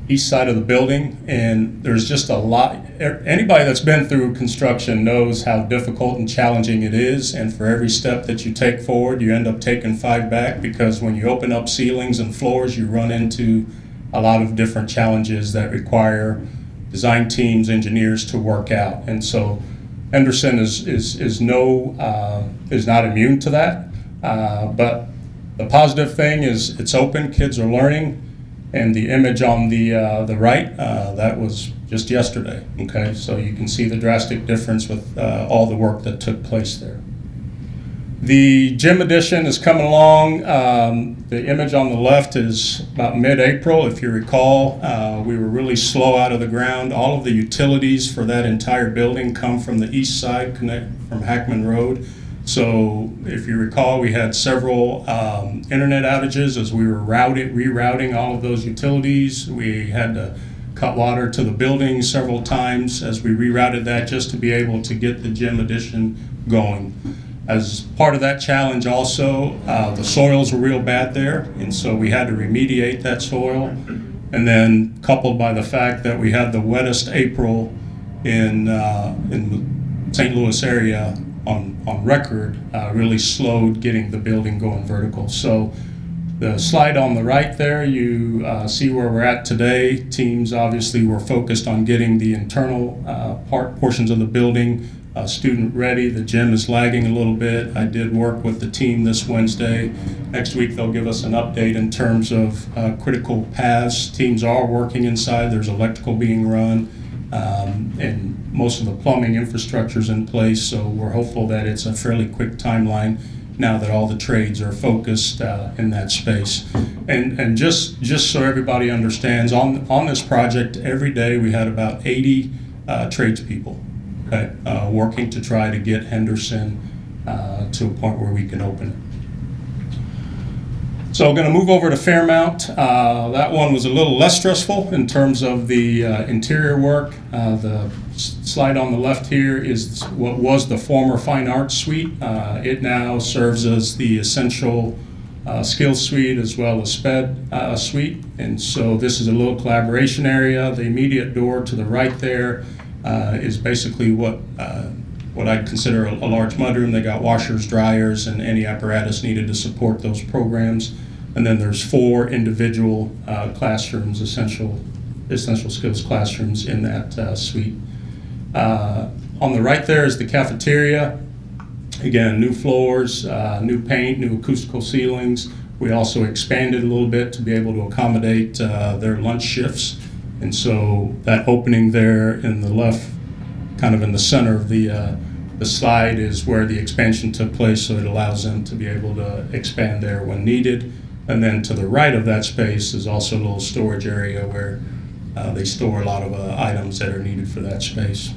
east side of the building, and there's just a lot. Anybody that's been through construction knows how difficult and challenging it is, and for every step that you take forward, you end up taking 5 back, because when you open up ceilings and floors, you run into a lot of different challenges that require design teams, engineers to work out. And so Henderson is not immune to that, but the positive thing is it's open, kids are learning, and the image on the right, that was just yesterday, okay? So you can see the drastic difference with all the work that took place there. The gym addition is coming along. The image on the left is about mid-April. If you recall, we were really slow out of the ground. All of the utilities for that entire building come from the east side, connect from Hackman Road. So if you recall, we had several internet outages as we were rerouting all of those utilities. We had to cut water to the building several times as we rerouted that just to be able to get the gym addition going. As part of that challenge also, the soils were real bad there, and so we had to remediate that soil. And then coupled by the fact that we had the wettest April in the St. Louis area on record, really slowed getting the building going vertical. So the slide on the right there, you see where we're at today. Teams obviously were focused on getting the internal portions of the building student ready. The gym is lagging a little bit. I did work with the team this Wednesday. Next week they'll give us an update in terms of critical paths. Teams are working inside. There's electrical being run, and most of the plumbing infrastructure is in place, so we're hopeful that it's a fairly quick timeline now that all the trades are focused in that space. And just so everybody understands, on this project, every day we had about 80 tradespeople, okay, working to try to get Henderson to a point where we can open it. So I'm going to move over to Fairmount. That one was a little less stressful in terms of the interior work. The slide on the left here is what was the former Fine Arts Suite. It now serves as the essential skills suite as well as SPED suite. And so this is a little collaboration area. The immediate door to the right there is basically what I'd consider a large mudroom. They got washers, dryers, and any apparatus needed to support those programs. And then there's 4 individual classrooms, essential skills classrooms in that suite. On the right there is the cafeteria. Again, new floors, new paint, new acoustical ceilings. We also expanded a little bit to be able to accommodate their lunch shifts. And so that opening there in the left, kind of in the center of the slide, is where the expansion took place, so it allows them to be able to expand there when needed. And then to the right of that space is also a little storage area where they store a lot of items that are needed for that space.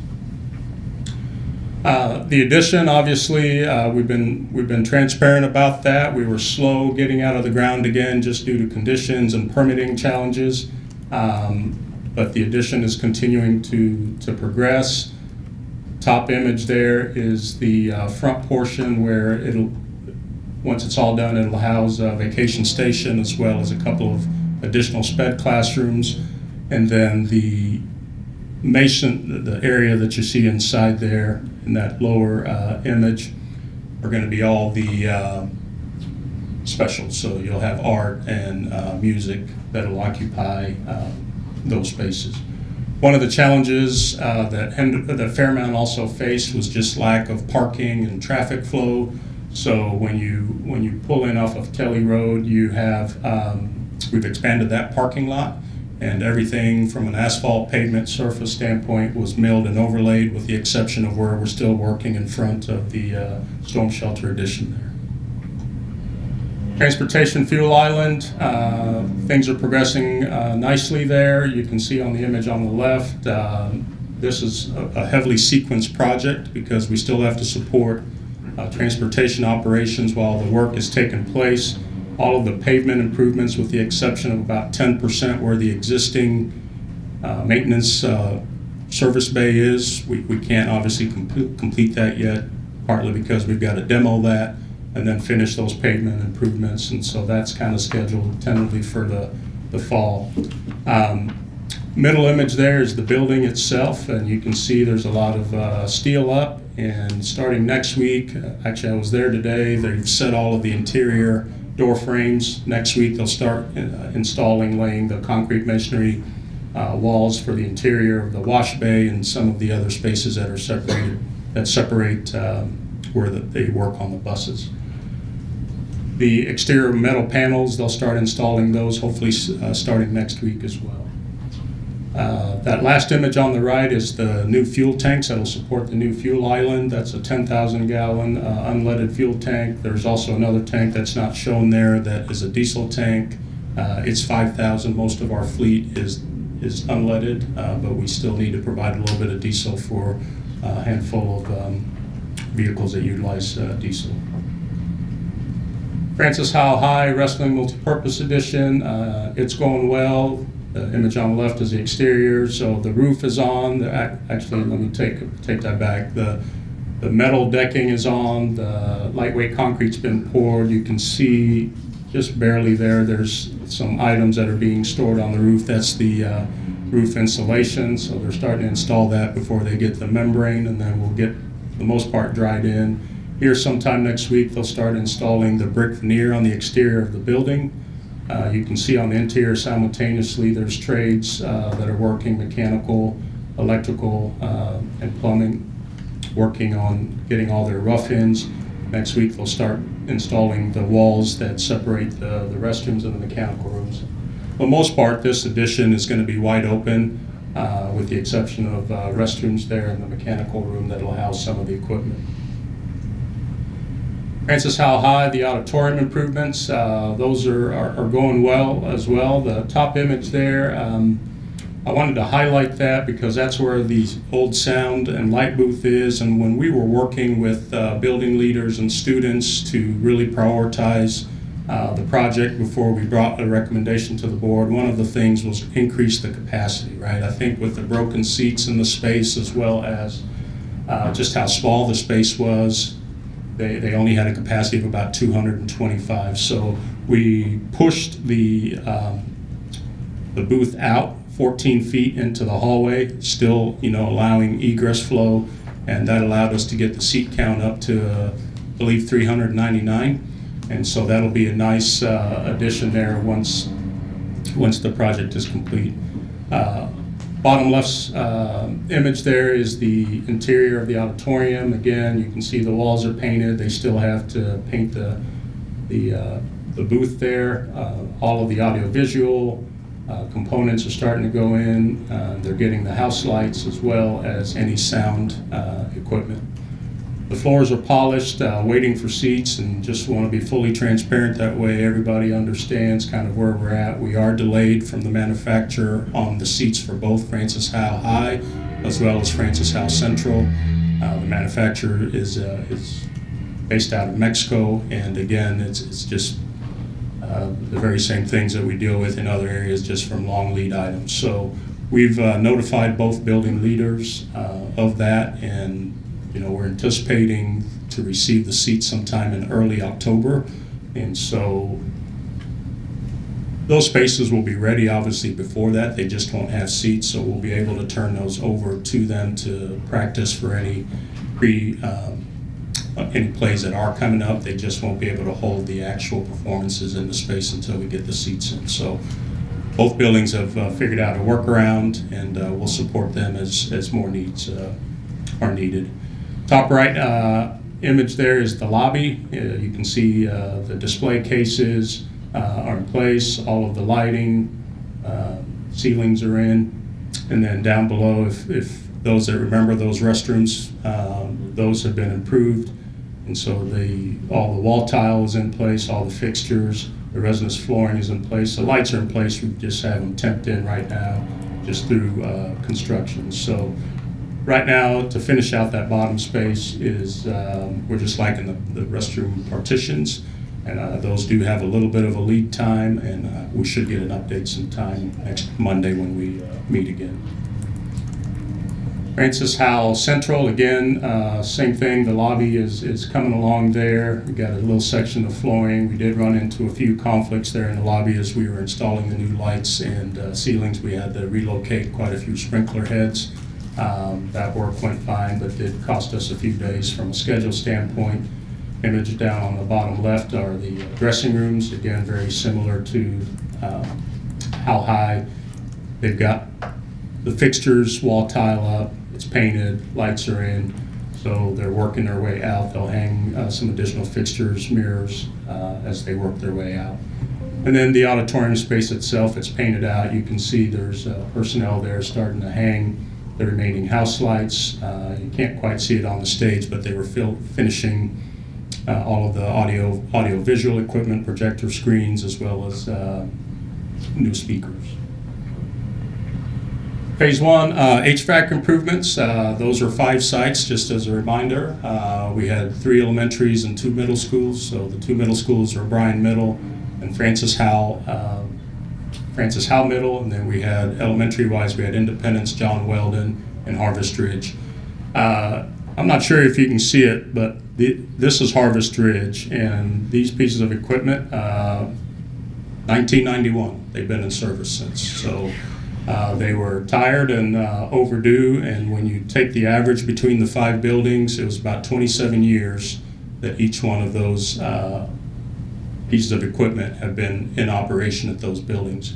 The addition, obviously, we've been transparent about that. We were slow getting out of the ground again just due to conditions and permitting challenges. But the addition is continuing to progress. Top image there is the front portion where once it's all done, it'll house a vacation station as well as a couple of additional sped classrooms. And then the the area that you see inside there in that lower image are going to be all the specials. So you'll have art and music that'll occupy those spaces. One of the challenges that Fairmount also faced was just lack of parking and traffic flow. So when you pull in off of Kelly Road, you have we've expanded that parking lot, and everything from an asphalt pavement surface standpoint was milled and overlaid, with the exception of where we're still working in front of the storm shelter addition there. Transportation fuel island, things are progressing nicely there. You can see on the image on the left, this is a heavily sequenced project because we still have to support transportation operations while the work is taking place. All of the pavement improvements, with the exception of about 10% where the existing maintenance service bay is, we can't obviously complete that yet, partly because we've got to demo that and then finish those pavement improvements, and so that's kind of scheduled tentatively for the fall. Middle image there is the building itself, and you can see there's a lot of steel up, and starting next week, actually I was there today, they've set all of the interior door frames. Next week they'll start laying the concrete masonry walls for the interior of the wash bay and some of the other spaces that are separate where they work on the buses. The exterior metal panels, they'll start installing those hopefully starting next week as well. That last image on the right is the new fuel tanks that will support the new fuel island. That's a 10,000 gallon unleaded fuel tank. There's also another tank that's not shown there that is a diesel tank. It's 5,000. Most of our fleet is unleaded, but we still need to provide a little bit of diesel for a handful of vehicles that utilize diesel. Francis Howell High Wrestling Multipurpose Edition, it's going well. The image on the left is the exterior, so the roof is on. Actually, let me take that back. The metal decking is on. The lightweight concrete's been poured. You can see just barely there's some items that are being stored on the roof. That's the roof insulation, so they're starting to install that before they get the membrane, and then we'll get the most part dried in. Here sometime next week, they'll start installing the brick veneer on the exterior of the building. You can see on the interior simultaneously there's trades that are working, mechanical, electrical, and plumbing, working on getting all their rough ins. Next week they'll start installing the walls that separate the restrooms and the mechanical rooms. For the most part, this addition is going to be wide open, with the exception of restrooms there in the mechanical room that will house some of the equipment. Francis Howell High, the auditorium improvements, those are going well as well. The top image there, I wanted to highlight that because that's where the old sound and light booth is, and when we were working with building leaders and students to really prioritize the project before we brought a recommendation to the board, one of the things was increase the capacity, right? I think with the broken seats in the space as well as just how small the space was, they only had a capacity of about 225. So we pushed the booth out 14 feet into the hallway, still allowing egress flow, and that allowed us to get the seat count up to I believe 399. And so that'll be a nice addition there once the project is complete. Bottom left image there is the interior of the auditorium. Again, you can see the walls are painted. They still have to paint the booth there. All of the audiovisual components are starting to go in. They're getting the house lights as well as any sound equipment. The floors are polished, waiting for seats, and just want to be fully transparent. That way everybody understands kind of where we're at. We are delayed from the manufacturer on the seats for both Francis Howell High as well as Francis Howell Central. The manufacturer is based out of Mexico, and again, it's just the very same things that we deal with in other areas, just from long lead items. So we've notified both building leaders of that, and we're anticipating to receive the seats sometime in early October, and so those spaces will be ready obviously before that. They just won't have seats, so we'll be able to turn those over to them to practice for any plays that are coming up. They just won't be able to hold the actual performances in the space until we get the seats in. So both buildings have figured out a workaround, and we'll support them as more needs are needed. Top right image there is the lobby. You can see the display cases are in place, all of the lighting, ceilings are in, and then down below, if those that remember those restrooms, those have been improved, and so all the wall tile is in place, all the fixtures, the residence flooring is in place, the lights are in place. We just have them temped in right now, just through construction. So right now, to finish out that bottom space is we're just liking the restroom partitions. And those do have a little bit of a lead time, and we should get an update sometime next Monday when we meet again. Francis Howell Central, again, same thing. The lobby is coming along there. We got a little section of flooring. We did run into a few conflicts there in the lobby as we were installing the new lights and ceilings. We had to relocate quite a few sprinkler heads. That work went fine, but did cost us a few days from a schedule standpoint. Image down on the bottom left are the dressing rooms, again very similar to how high. They've got the fixtures, wall tile up, it's painted, lights are in, so they're working their way out. They'll hang some additional fixtures, mirrors, as they work their way out. And then the auditorium space itself, it's painted out. You can see there's personnel there starting to hang the remaining house lights. You can't quite see it on the stage, but they were finishing all of the audio visual equipment, projector screens, as well as new speakers. Phase 1, HVAC improvements. Those are 5 sites, just as a reminder. We had 3 elementaries and 2 middle schools. So the 2 middle schools are Bryan Middle and Francis Howell Middle, and then we had elementary-wise, we had Independence, John Weldon, and Harvest Ridge. I'm not sure if you can see it, but this is Harvest Ridge, and these pieces of equipment, 1991, they've been in service since. So they were tired and overdue, and when you take the average between the 5 buildings, it was about 27 years that each one of those pieces of equipment have been in operation at those buildings.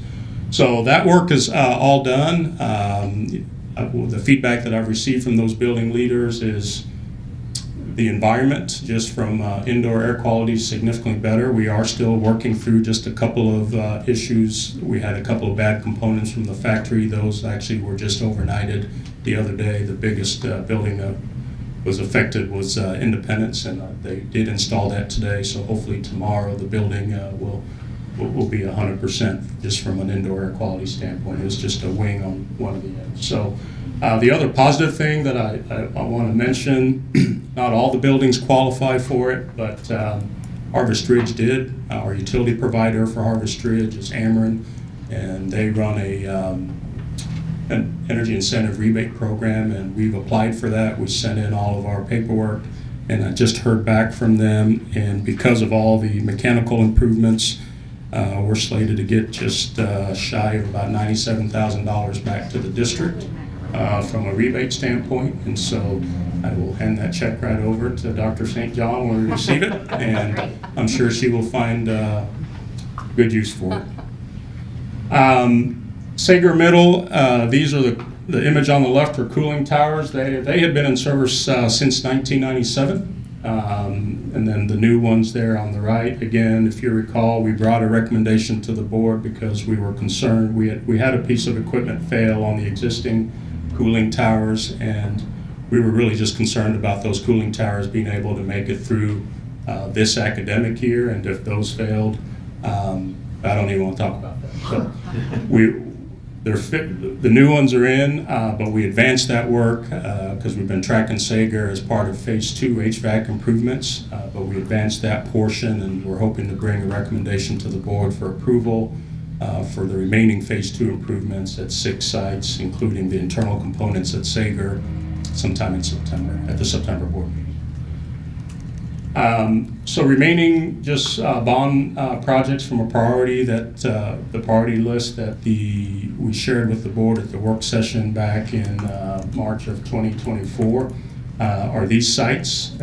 So that work is all done. The feedback that I've received from those building leaders is the environment, just from indoor air quality, is significantly better. We are still working through just a couple of issues. We had a couple of bad components from the factory. Those actually were just overnighted the other day. The biggest building that was affected was Independence, and they did install that today. So hopefully tomorrow the building will be 100% just from an indoor air quality standpoint. It was just a wing on one of the ends. So the other positive thing that I want to mention, not all the buildings qualify for it, but Harvest Ridge did. Our utility provider for Harvest Ridge is Ameren, and they run an energy incentive rebate program, and we've applied for that. We sent in all of our paperwork, and I just heard back from them, and because of all the mechanical improvements, we're slated to get just shy of about $97,000 back to the district from a rebate standpoint, and so I will hand that check right over to Dr. St. John when we receive it, and I'm sure she will find good use for it. Sager Middle, these are the image on the left are cooling towers. They had been in service since 1997. And then the new ones there on the right. Again, if you recall, we brought a recommendation to the board because we were concerned. We had a piece of equipment fail on the existing cooling towers, and we were really just concerned about those cooling towers being able to make it through this academic year. And if those failed, I don't even want to talk about that. So The new ones are in, but we advanced that work because we've been tracking Sager as part of Phase 2 HVAC improvements. But we advanced that portion, and we're hoping to bring a recommendation to the board for approval for the remaining Phase 2 improvements at 6 sites, including the internal components at Sager, sometime in September, at the September board meeting. So remaining just bond projects from a priority that the priority list that we shared with the board at the work session back in March of 2024 are these sites.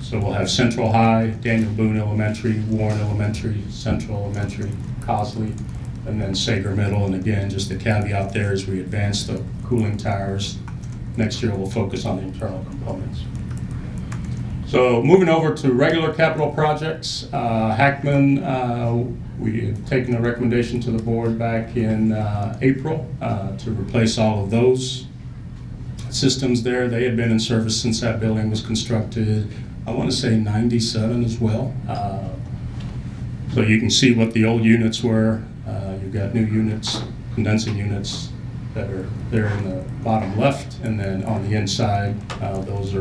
So we'll have Central High, Daniel Boone Elementary, Warren Elementary, Central Elementary, Cosley, and then Sager Middle. And again, just the caveat there is we advance the cooling towers. Next year we'll focus on the internal components. So moving over to regular capital projects, Hackman, we have taken a recommendation to the board back in April to replace all of those systems there. They had been in service since that building was constructed, I want to say 97 as well. So you can see what the old units were. You've got new units, condensing units that are there in the bottom left, and then on the inside, those.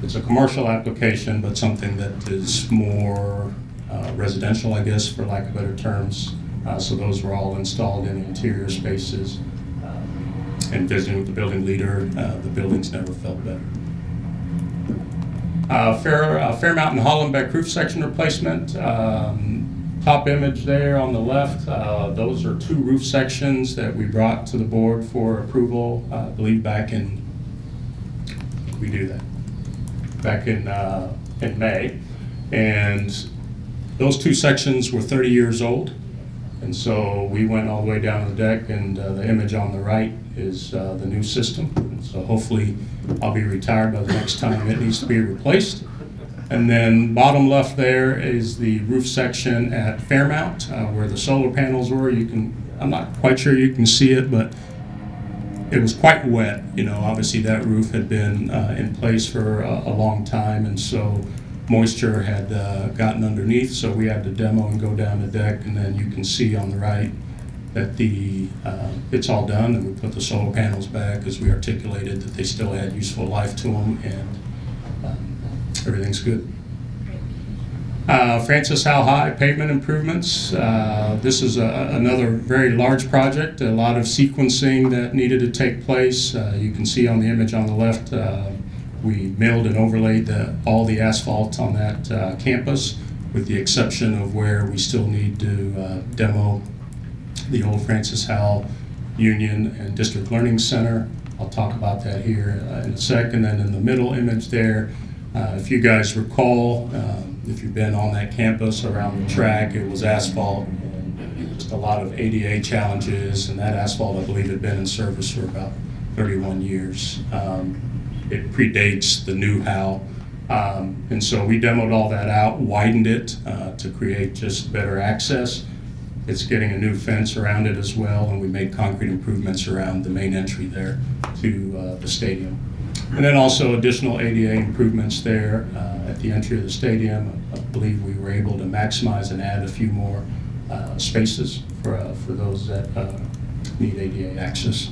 It's a commercial application, but something that is more residential, I guess, for lack of better terms. So those were all installed in interior spaces. And visiting with the building leader, the buildings never felt better. Fairmount and Hollenbeck roof section replacement. Top image there on the left, those are 2 roof sections that we brought to the board for approval, I believe back in May. And those 2 sections were 30 years old. And so we went all the way down the deck, and the image on the right is the new system. And so hopefully I'll be retired by the next time it needs to be replaced. And then bottom left there is the roof section at Fairmount where the solar panels were. I'm not quite sure you can see it, but it was quite wet. Obviously that roof had been in place for a long time, and so moisture had gotten underneath, so we had to demo and go down the deck, and then you can see on the right that it's all done, and we put the solar panels back as we articulated that they still had useful life to them, and everything's good. Francis Howell High pavement improvements. This is another very large project, a lot of sequencing that needed to take place. You can see on the image on the left, we milled and overlaid all the asphalt on that campus, with the exception of where we still need to demo the old Francis Howell Union and District Learning Center. I'll talk about that here in a second. And in the middle image there, if you guys recall, if you've been on that campus around the track, it was asphalt, and just a lot of ADA challenges, and that asphalt, I believe, had been in service for about 31 years. It predates the new Howell. And so we demoed all that out, widened it to create just better access. It's getting a new fence around it as well, and we made concrete improvements around the main entry there to the stadium. And then also additional ADA improvements there at the entry of the stadium. I believe we were able to maximize and add a few more spaces for those that need ADA access.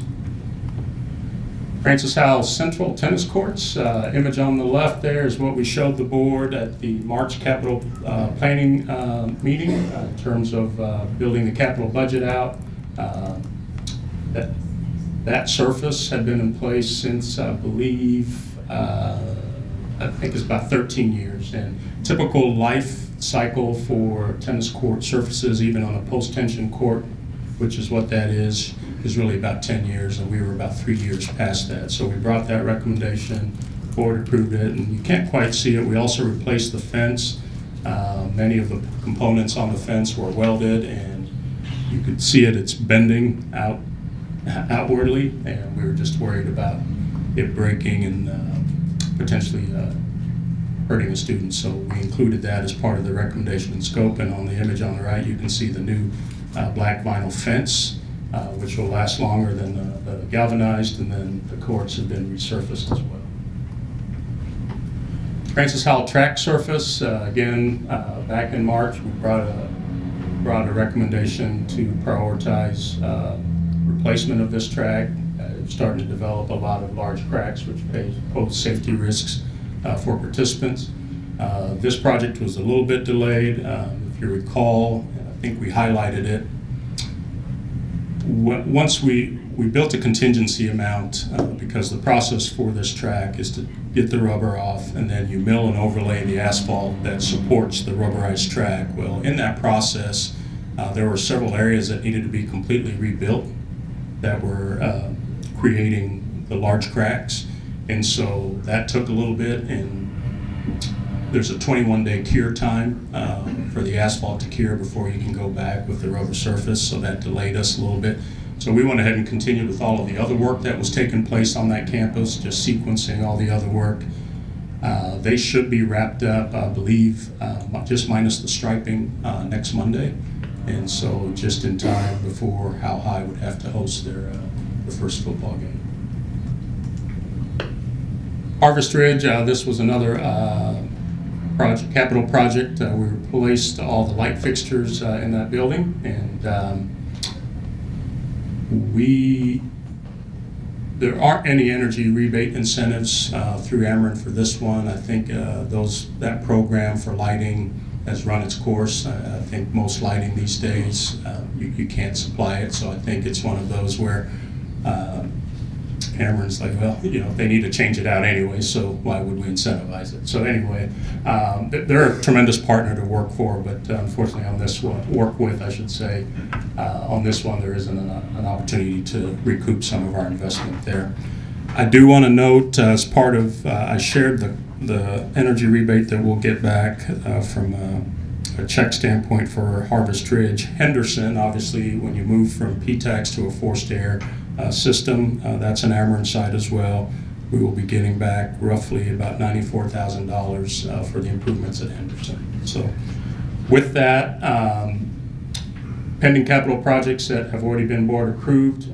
Francis Howell Central Tennis Courts. Image on the left there is what we showed the board at the March capital planning meeting in terms of building the capital budget out. That surface had been in place since, I believe, I think it's about 13 years. And typical life cycle for tennis court surfaces, even on a post-tension court, which is what that is really about 10 years, and we were about 3 years past that. So we brought that recommendation, the board approved it, and you can't quite see it. We also replaced the fence. Many of the components on the fence were welded, and you could see it's bending outwardly, and we were just worried about it breaking and potentially hurting the students. So we included that as part of the recommendation and scope, and on the image on the right you can see the new black vinyl fence, which will last longer than the galvanized, and then the courts have been resurfaced as well. Francis Howell track surface, again, back in March we brought brought a recommendation to prioritize replacement of this track. It's starting to develop a lot of large cracks, which pose safety risks for participants. This project was a little bit delayed. If you recall, I think we highlighted it. Once we built a contingency amount because the process for this track is to get the rubber off and then you mill and overlay the asphalt that supports the rubberized track. Well, in that process, there were several areas that needed to be completely rebuilt that were creating the large cracks. And so that took a little bit, and there's a 21-day cure time for the asphalt to cure before you can go back with the rubber surface, so that delayed us a little bit. So we went ahead and continued with all of the other work that was taking place on that campus, just sequencing all the other work. They should be wrapped up, I believe, just minus the striping next Monday. And so just in time before Howell High would have to host their first football game. Harvest Ridge, this was another capital project. We replaced all the light fixtures in that building, and there aren't any energy rebate incentives through Ameren for this one. I think that program for lighting has run its course. I think most lighting these days, you can't supply it, so I think it's one of those where Ameren's like, well, they need to change it out anyway, so why would we incentivize it? So anyway, they're a tremendous partner to work for, but unfortunately on this one, on this one there isn't an opportunity to recoup some of our investment there. I do want to note, as part of, I shared the energy rebate that we'll get back from a check standpoint for Harvest Ridge. Henderson, obviously, when you move from PTAX to a forced air system, that's an Ameren site as well. We will be getting back roughly about $94,000 for the improvements at Henderson. So with that, pending capital projects that have already been board approved,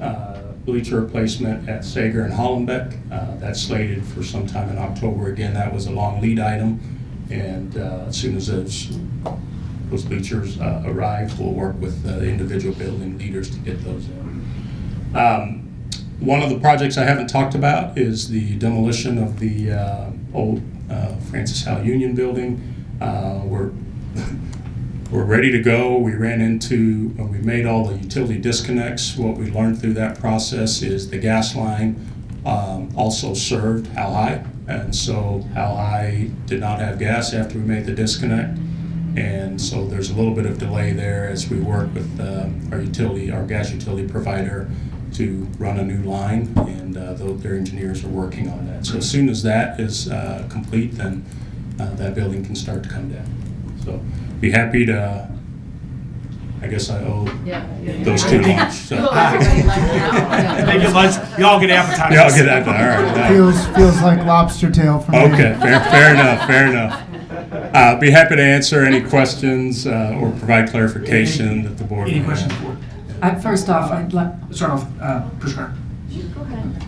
bleacher replacement at Sager and Hollenbeck. That's slated for sometime in October. Again, that was a long lead item, and as soon as those bleachers arrive, we'll work with the individual building leaders to get those in. One of the projects I haven't talked about is the demolition of the old Francis Howell Union building. We're ready to go. We we made all the utility disconnects. What we learned through that process is the gas line also served Howell High, and so Howell High did not have gas after we made the disconnect, and so there's a little bit of delay there as we work with our gas utility provider to run a new line, and their engineers are working on that. So as soon as that is complete, then that building can start to come down. So be happy to, I guess I owe those two lunch. So. They get lunch. You all get appetizers. Yeah, I'll get appetizers. All right. Feels like lobster tail for me. Okay, fair enough. Be happy to answer any questions or provide clarification that the board. Any questions for? First off, I'd like. Start off, Pushkar. Go ahead.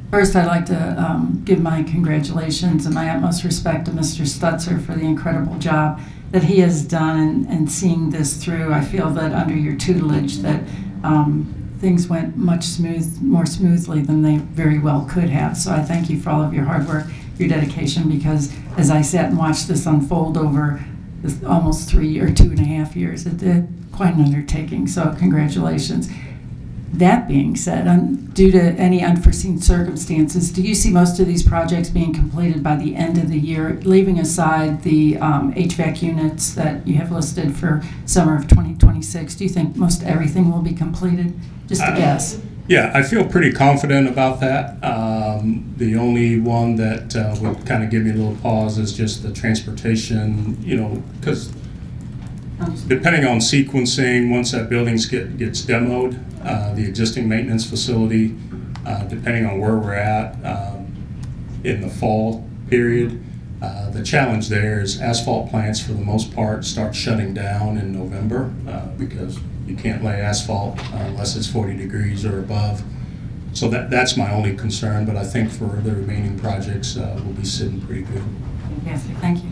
First, I'd like to give my congratulations and my utmost respect to Mr. Stutzer for the incredible job that he has done and seeing this through. I feel that under your tutelage that things went much more smoothly than they very well could have. So I thank you for all of your hard work, your dedication, because as I sat and watched this unfold over this almost 3 or 2.5 years, it did quite an undertaking. So congratulations. That being said, due to any unforeseen circumstances, do you see most of these projects being completed by the end of the year, leaving aside the HVAC units that you have listed for summer of 2026? Do you think most everything will be completed? Just a guess. Yeah, I feel pretty confident about that. The only one that would kind of give me a little pause is just the transportation, because depending on sequencing, once that building gets demoed, the existing maintenance facility, depending on where we're at in the fall period, the challenge there is asphalt plants for the most part start shutting down in November because you can't lay asphalt unless it's 40 degrees or above. So that's my only concern, but I think for the remaining projects, we'll be sitting pretty good. Fantastic, thank you.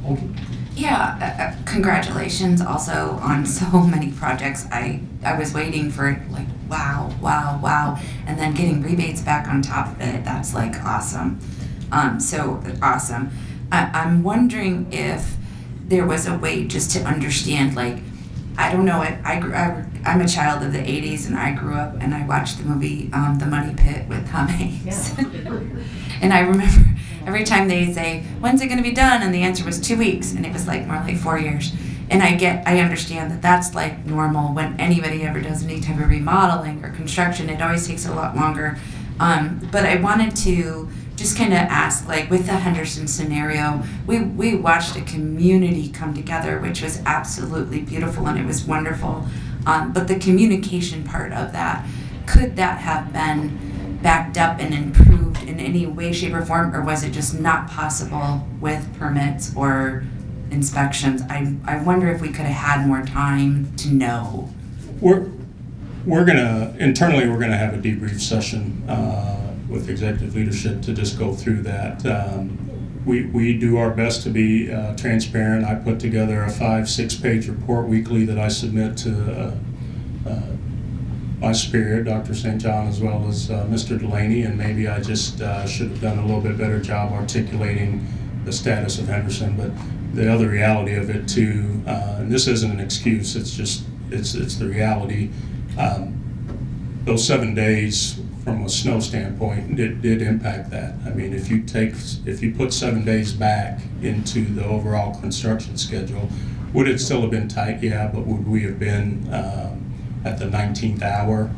Okay. Yeah, congratulations also on so many projects. I was waiting for like, wow, and then getting rebates back on top of it, that's like awesome. So awesome. I'm wondering if there was a way just to understand, like, I don't know, I'm a child of the 80s, and I grew up and I watched the movie The Money Pit with Tom Hanks. And I remember every time they say, when's it going to be done? And the answer was 2 weeks, and it was like more like 4 years. And I understand that that's like normal when anybody ever does any type of remodeling or construction. It always takes a lot longer. But I wanted to just kind of ask, like with the Henderson scenario, we watched a community come together, which was absolutely beautiful, and it was wonderful. But the communication part of that, could that have been backed up and improved in any way, shape, or form, or was it just not possible with permits or inspections? I wonder if we could have had more time to know. We're gonna internally we're gonna have a debrief session with executive leadership to just go through that. We do our best to be transparent. I put together a 5-6 page report weekly that I submit to my superior, Dr. St. John, as well as Mr. Delaney, and maybe I just should have done a little bit better job articulating the status of Henderson. But the other reality of it too, and this isn't an excuse, it's just it's the reality. Those 7 days from a snow standpoint did impact that. I mean, if you put 7 days back into the overall construction schedule, would it still have been tight? Yeah, but would we have been at the 19th hour?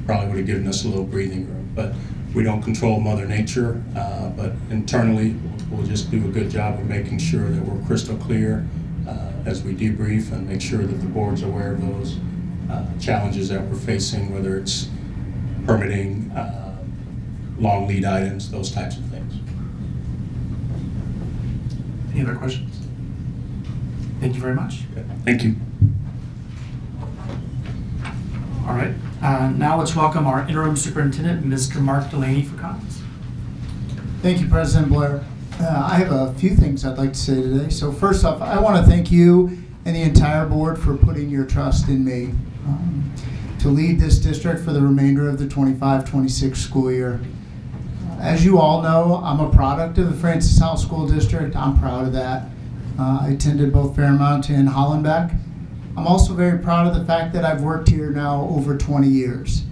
Probably would have given us a little breathing room. But we don't control Mother Nature, but internally we'll just do a good job of making sure that we're crystal clear as we debrief and make sure that the board's aware of those challenges that we're facing, whether it's permitting, long lead items, those types of things. Any other questions? Thank you very much. Thank you. All right. Now let's welcome our interim superintendent, Mr. Mark Delaney, for comments. Thank you, President Blair. I have a few things I'd like to say today. So first off, I want to thank you and the entire board for putting your trust in me to lead this district for the remainder of the 25-26 school year. As you all know, I'm a product of the Francis Howell School District. I'm proud of that. I attended both Fairmount and Hollenbeck. I'm also very proud of the fact that I've worked here now over 20 years.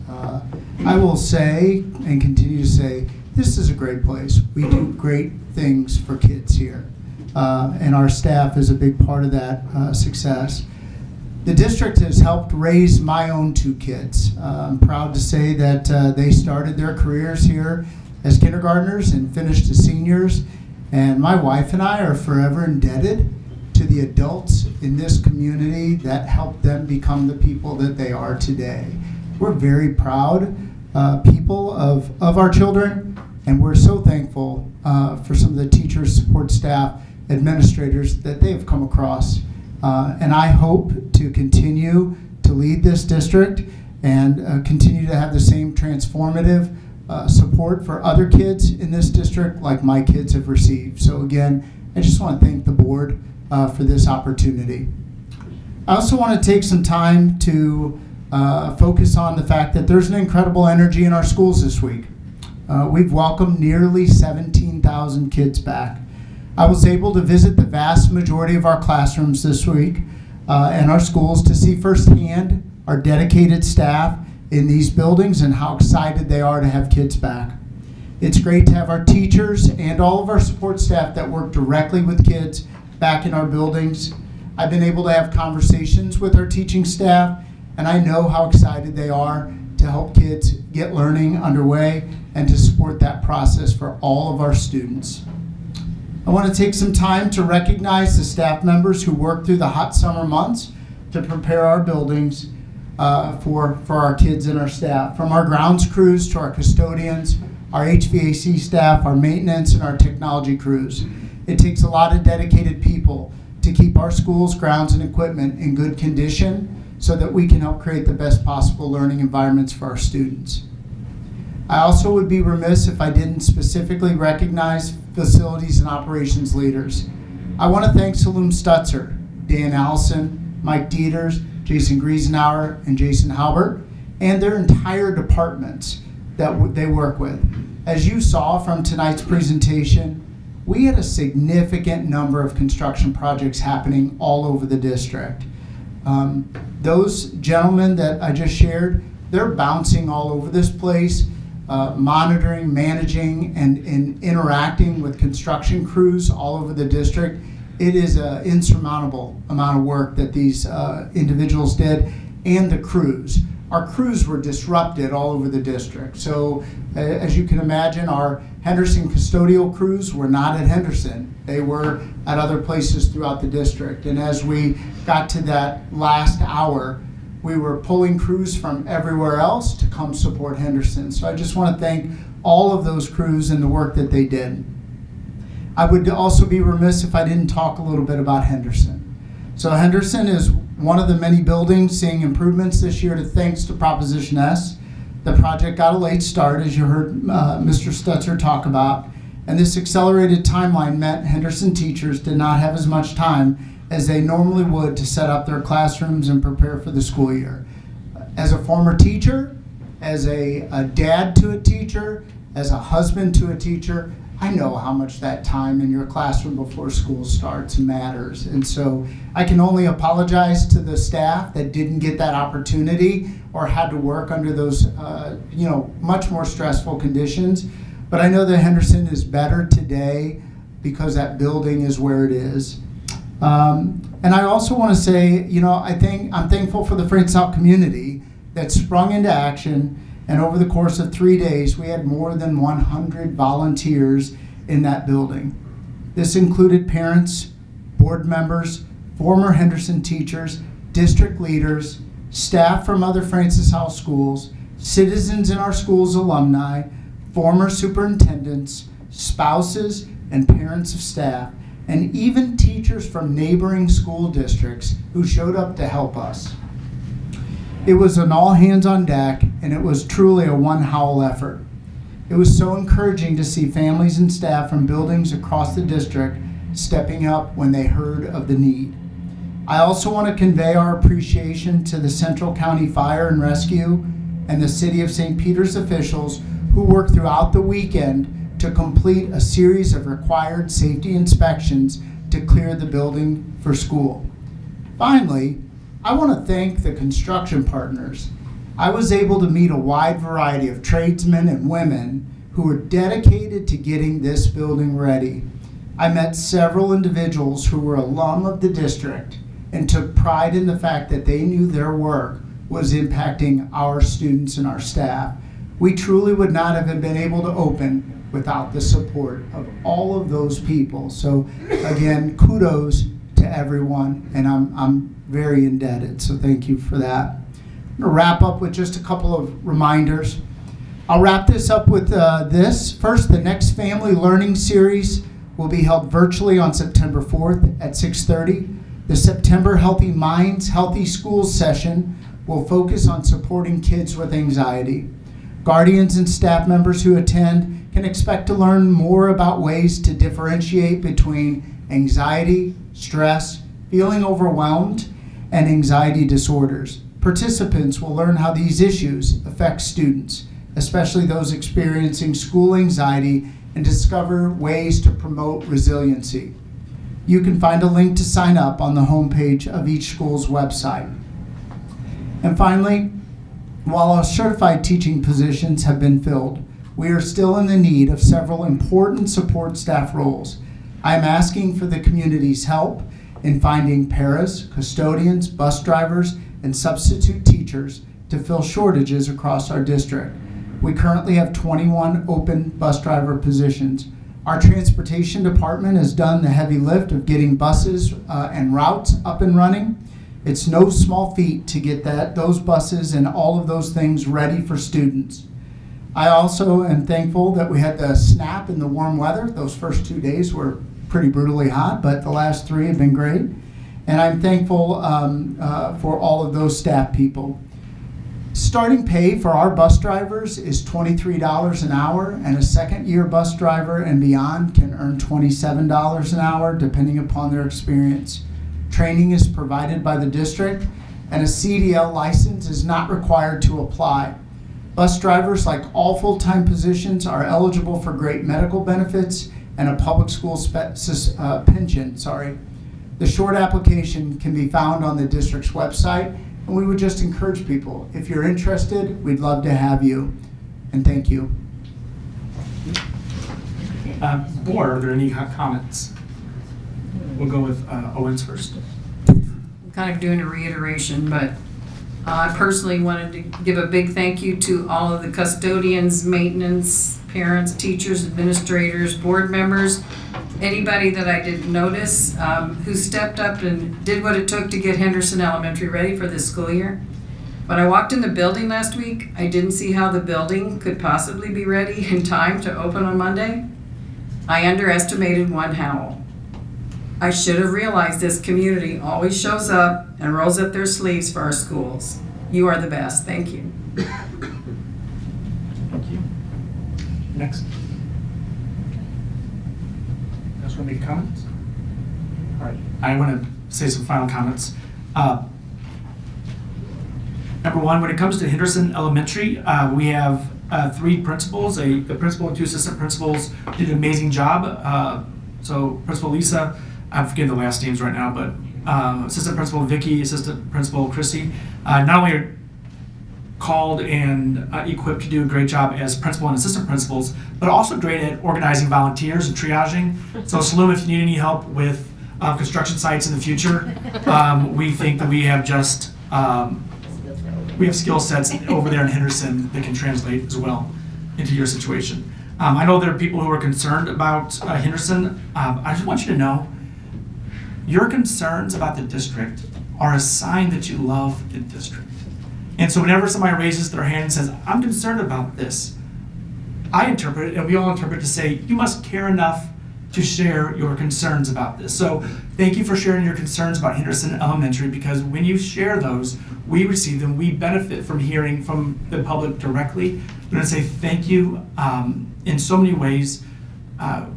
I will say and continue to say, this is a great place. We do great things for kids here. And our staff is a big part of that success. The district has helped raise my own 2 kids. I'm proud to say that they started their careers here as kindergartners and finished as seniors. And my wife and I are forever indebted to the adults in this community that helped them become the people that they are today. We're very proud people of our children, and we're so thankful for some of the teachers, support staff, administrators that they've come across. And I hope to continue to lead this district and continue to have the same transformative support for other kids in this district like my kids have received. So again, I just want to thank the board for this opportunity. I also want to take some time to focus on the fact that there's an incredible energy in our schools this week. We've welcomed nearly 17,000 kids back. I was able to visit the vast majority of our classrooms this week and our schools to see firsthand our dedicated staff in these buildings and how excited they are to have kids back. It's great to have our teachers and all of our support staff that work directly with kids back in our buildings. I've been able to have conversations with our teaching staff, and I know how excited they are to help kids get learning underway and to support that process for all of our students. I want to take some time to recognize the staff members who worked through the hot summer months to prepare our buildings for our kids and our staff. From our grounds crews to our custodians, our HVAC staff, our maintenance, and our technology crews. It takes a lot of dedicated people to keep our schools, grounds, and equipment in good condition so that we can help create the best possible learning environments for our students. I also would be remiss if I didn't specifically recognize facilities and operations leaders. I want to thank Salim Stutzer, Dan Allison, Mike Dieters, Jason Griesenauer, and Jason Halbert, and their entire departments that they work with. As you saw from tonight's presentation, we had a significant number of construction projects happening all over the district. Those gentlemen that I just shared, they're bouncing all over this place, monitoring, managing, and interacting with construction crews all over the district. It is an insurmountable amount of work that these individuals did, and the crews. Our crews were disrupted all over the district. So as you can imagine, our Henderson custodial crews were not at Henderson. They were at other places throughout the district. And as we got to that last hour, we were pulling crews from everywhere else to come support Henderson. So I just want to thank all of those crews and the work that they did. I would also be remiss if I didn't talk a little bit about Henderson. So Henderson is one of the many buildings seeing improvements this year thanks to Proposition S. The project got a late start, as you heard Mr. Stutzer talk about, and this accelerated timeline meant Henderson teachers did not have as much time as they normally would to set up their classrooms and prepare for the school year. As a former teacher, as a dad to a teacher, as a husband to a teacher, I know how much that time in your classroom before school starts matters. And so I can only apologize to the staff that didn't get that opportunity or had to work under those, much more stressful conditions. But I know that Henderson is better today because that building is where it is. And I also want to say, I'm thankful for the Francis Howell community that sprung into action. And over the course of 3 days, we had more than 100 volunteers in that building. This included parents, board members, former Henderson teachers, district leaders, staff from other Francis Howell schools, citizens in our school's alumni, former superintendents, spouses, and parents of staff, and even teachers from neighboring school districts who showed up to help us. It was an all hands on deck, and it was truly a one Howell effort. It was so encouraging to see families and staff from buildings across the district stepping up when they heard of the need. I also want to convey our appreciation to the Central County Fire and Rescue and the City of St. Peter's officials who worked throughout the weekend to complete a series of required safety inspections to clear the building for school. Finally, I want to thank the construction partners. I was able to meet a wide variety of tradesmen and women who were dedicated to getting this building ready. I met several individuals who were alum of the district and took pride in the fact that they knew their work was impacting our students and our staff. We truly would not have been able to open without the support of all of those people. So again, kudos to everyone, and I'm very indebted, so thank you for that. I'm going to wrap up with just a couple of reminders. I'll wrap this up with this. First, the next Family Learning Series will be held virtually on September 4th at 6:30. The September Healthy Minds, Healthy Schools session will focus on supporting kids with anxiety. Guardians and staff members who attend can expect to learn more about ways to differentiate between anxiety, stress, feeling overwhelmed, and anxiety disorders. Participants will learn how these issues affect students, especially those experiencing school anxiety, and discover ways to promote resiliency. You can find a link to sign up on the homepage of each school's website. And finally, while our certified teaching positions have been filled, we are still in the need of several important support staff roles. I am asking for the community's help in finding paras, custodians, bus drivers, and substitute teachers to fill shortages across our district. We currently have 21 open bus driver positions. Our transportation department has done the heavy lift of getting buses and routes up and running. It's no small feat to get those buses and all of those things ready for students. I also am thankful that we had the snap in the warm weather. Those first 2 days were pretty brutally hot, but the last 3 have been great. And I'm thankful for all of those staff people. Starting pay for our bus drivers is $23 an hour, and a second-year bus driver and beyond can earn $27 an hour, depending upon their experience. Training is provided by the district, and a CDL license is not required to apply. Bus drivers, like all full-time positions, are eligible for great medical benefits and a public school pension. The short application can be found on the district's website, and we would just encourage people, if you're interested, we'd love to have you. And thank you. Board, are there any comments? We'll go with Owens first. I'm kind of doing a reiteration, but I personally wanted to give a big thank you to all of the custodians, maintenance, parents, teachers, administrators, board members, anybody that I didn't notice who stepped up and did what it took to get Henderson Elementary ready for this school year. When I walked in the building last week, I didn't see how the building could possibly be ready in time to open on Monday. I underestimated one Howell. I should have realized this community always shows up and rolls up their sleeves for our schools. You are the best. Thank you. Thank you. Next. Guys want to make comments? All right. I want to say some final comments. Number one, when it comes to Henderson Elementary, we have 3 principals. The principal and 2 assistant principals did an amazing job. So Principal Lisa, I'm forgetting the last names right now, but Assistant Principal Vicky, Assistant Principal Chrissy, not only are called and equipped to do a great job as principal and assistant principals, but also great at organizing volunteers and triaging. So Saloom, if you need any help with construction sites in the future, we think that we have just we have skill sets over there in Henderson that can translate as well into your situation. I know there are people who are concerned about Henderson. I just want you to know your concerns about the district are a sign that you love the district. And so whenever somebody raises their hand and says, I'm concerned about this, I interpret it, and we all interpret it to say, you must care enough to share your concerns about this. So thank you for sharing your concerns about Henderson Elementary, because when you share those, we receive them, we benefit from hearing from the public directly. I'm going to say thank you in so many ways.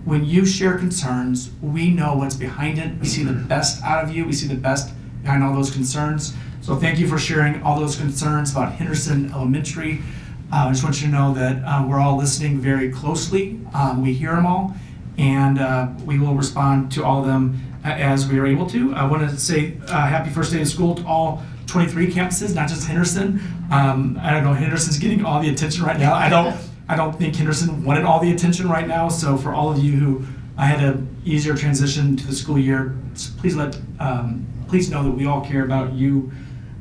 When you share concerns, we know what's behind it. We see the best out of you. We see the best behind all those concerns. So thank you for sharing all those concerns about Henderson Elementary. I just want you to know that we're all listening very closely. We hear them all, and we will respond to all of them as we are able to. I want to say happy first day of school to all 23 campuses, not just Henderson. I don't know, Henderson's getting all the attention right now. I don't think Henderson wanted all the attention right now. So for all of you who had an easier transition to the school year, please know that we all care about you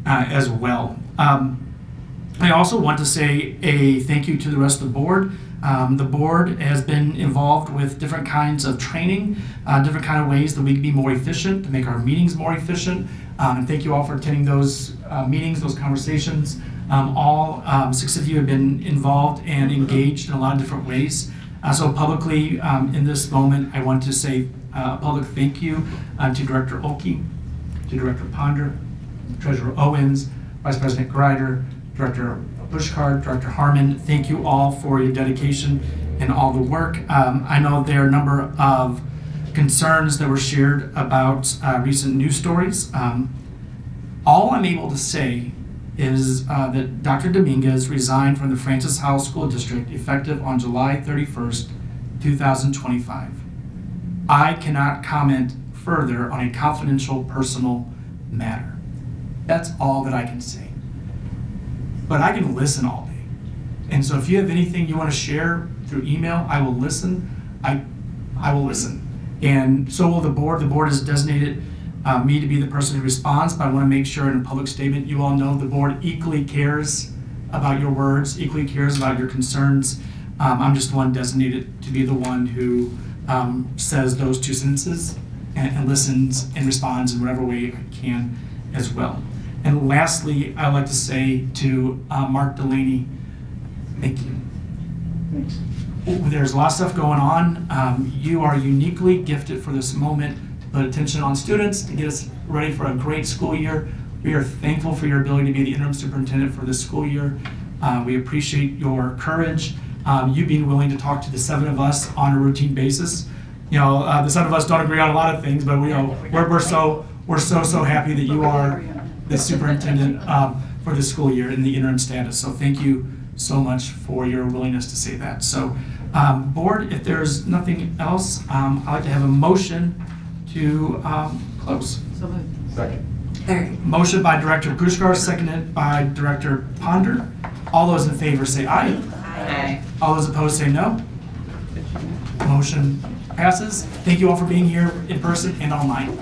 as well. I also want to say a thank you to the rest of the board. The board has been involved with different kinds of training, different kind of ways that we can be more efficient, to make our meetings more efficient. And thank you all for attending those meetings, those conversations. All 6 of you have been involved and engaged in a lot of different ways. So publicly, in this moment, I want to say a public thank you to Director Olkey, to Director Ponder, Treasurer Owens, Vice President Greider, Director Bushcard, Director Harmon. Thank you all for your dedication and all the work. I know there are a number of concerns that were shared about recent news stories. All I'm able to say is that Dr. Dominguez resigned from the Francis Howell School District effective on July 31st, 2025. I cannot comment further on a confidential personal matter. That's all that I can say. But I can listen all day. And so if you have anything you want to share through email, I will listen. I will listen. And so will the board. The board has designated me to be the person who responds, but I want to make sure in a public statement you all know the board equally cares about your words, equally cares about your concerns. I'm just the one designated to be the one who says those 2 sentences and listens and responds in whatever way I can as well. And lastly, I'd like to say to Mark Delaney, thank you. Thanks. There's a lot of stuff going on. You are uniquely gifted for this moment to put attention on students, to get us ready for a great school year. We are thankful for your ability to be the interim superintendent for this school year. We appreciate your courage, you being willing to talk to the 7 of us on a routine basis. You know, the 7 of us don't agree on a lot of things, but we're so happy that you are the superintendent for the school year in the interim status. So thank you so much for your willingness to say that. So, board, if there's nothing else, I'd like to have a motion to close. Second. Motion by Director Pushkar, seconded by Director Ponder. All those in favor say aye. Aye. All those opposed say no. Motion passes. Thank you all for being here in person and online.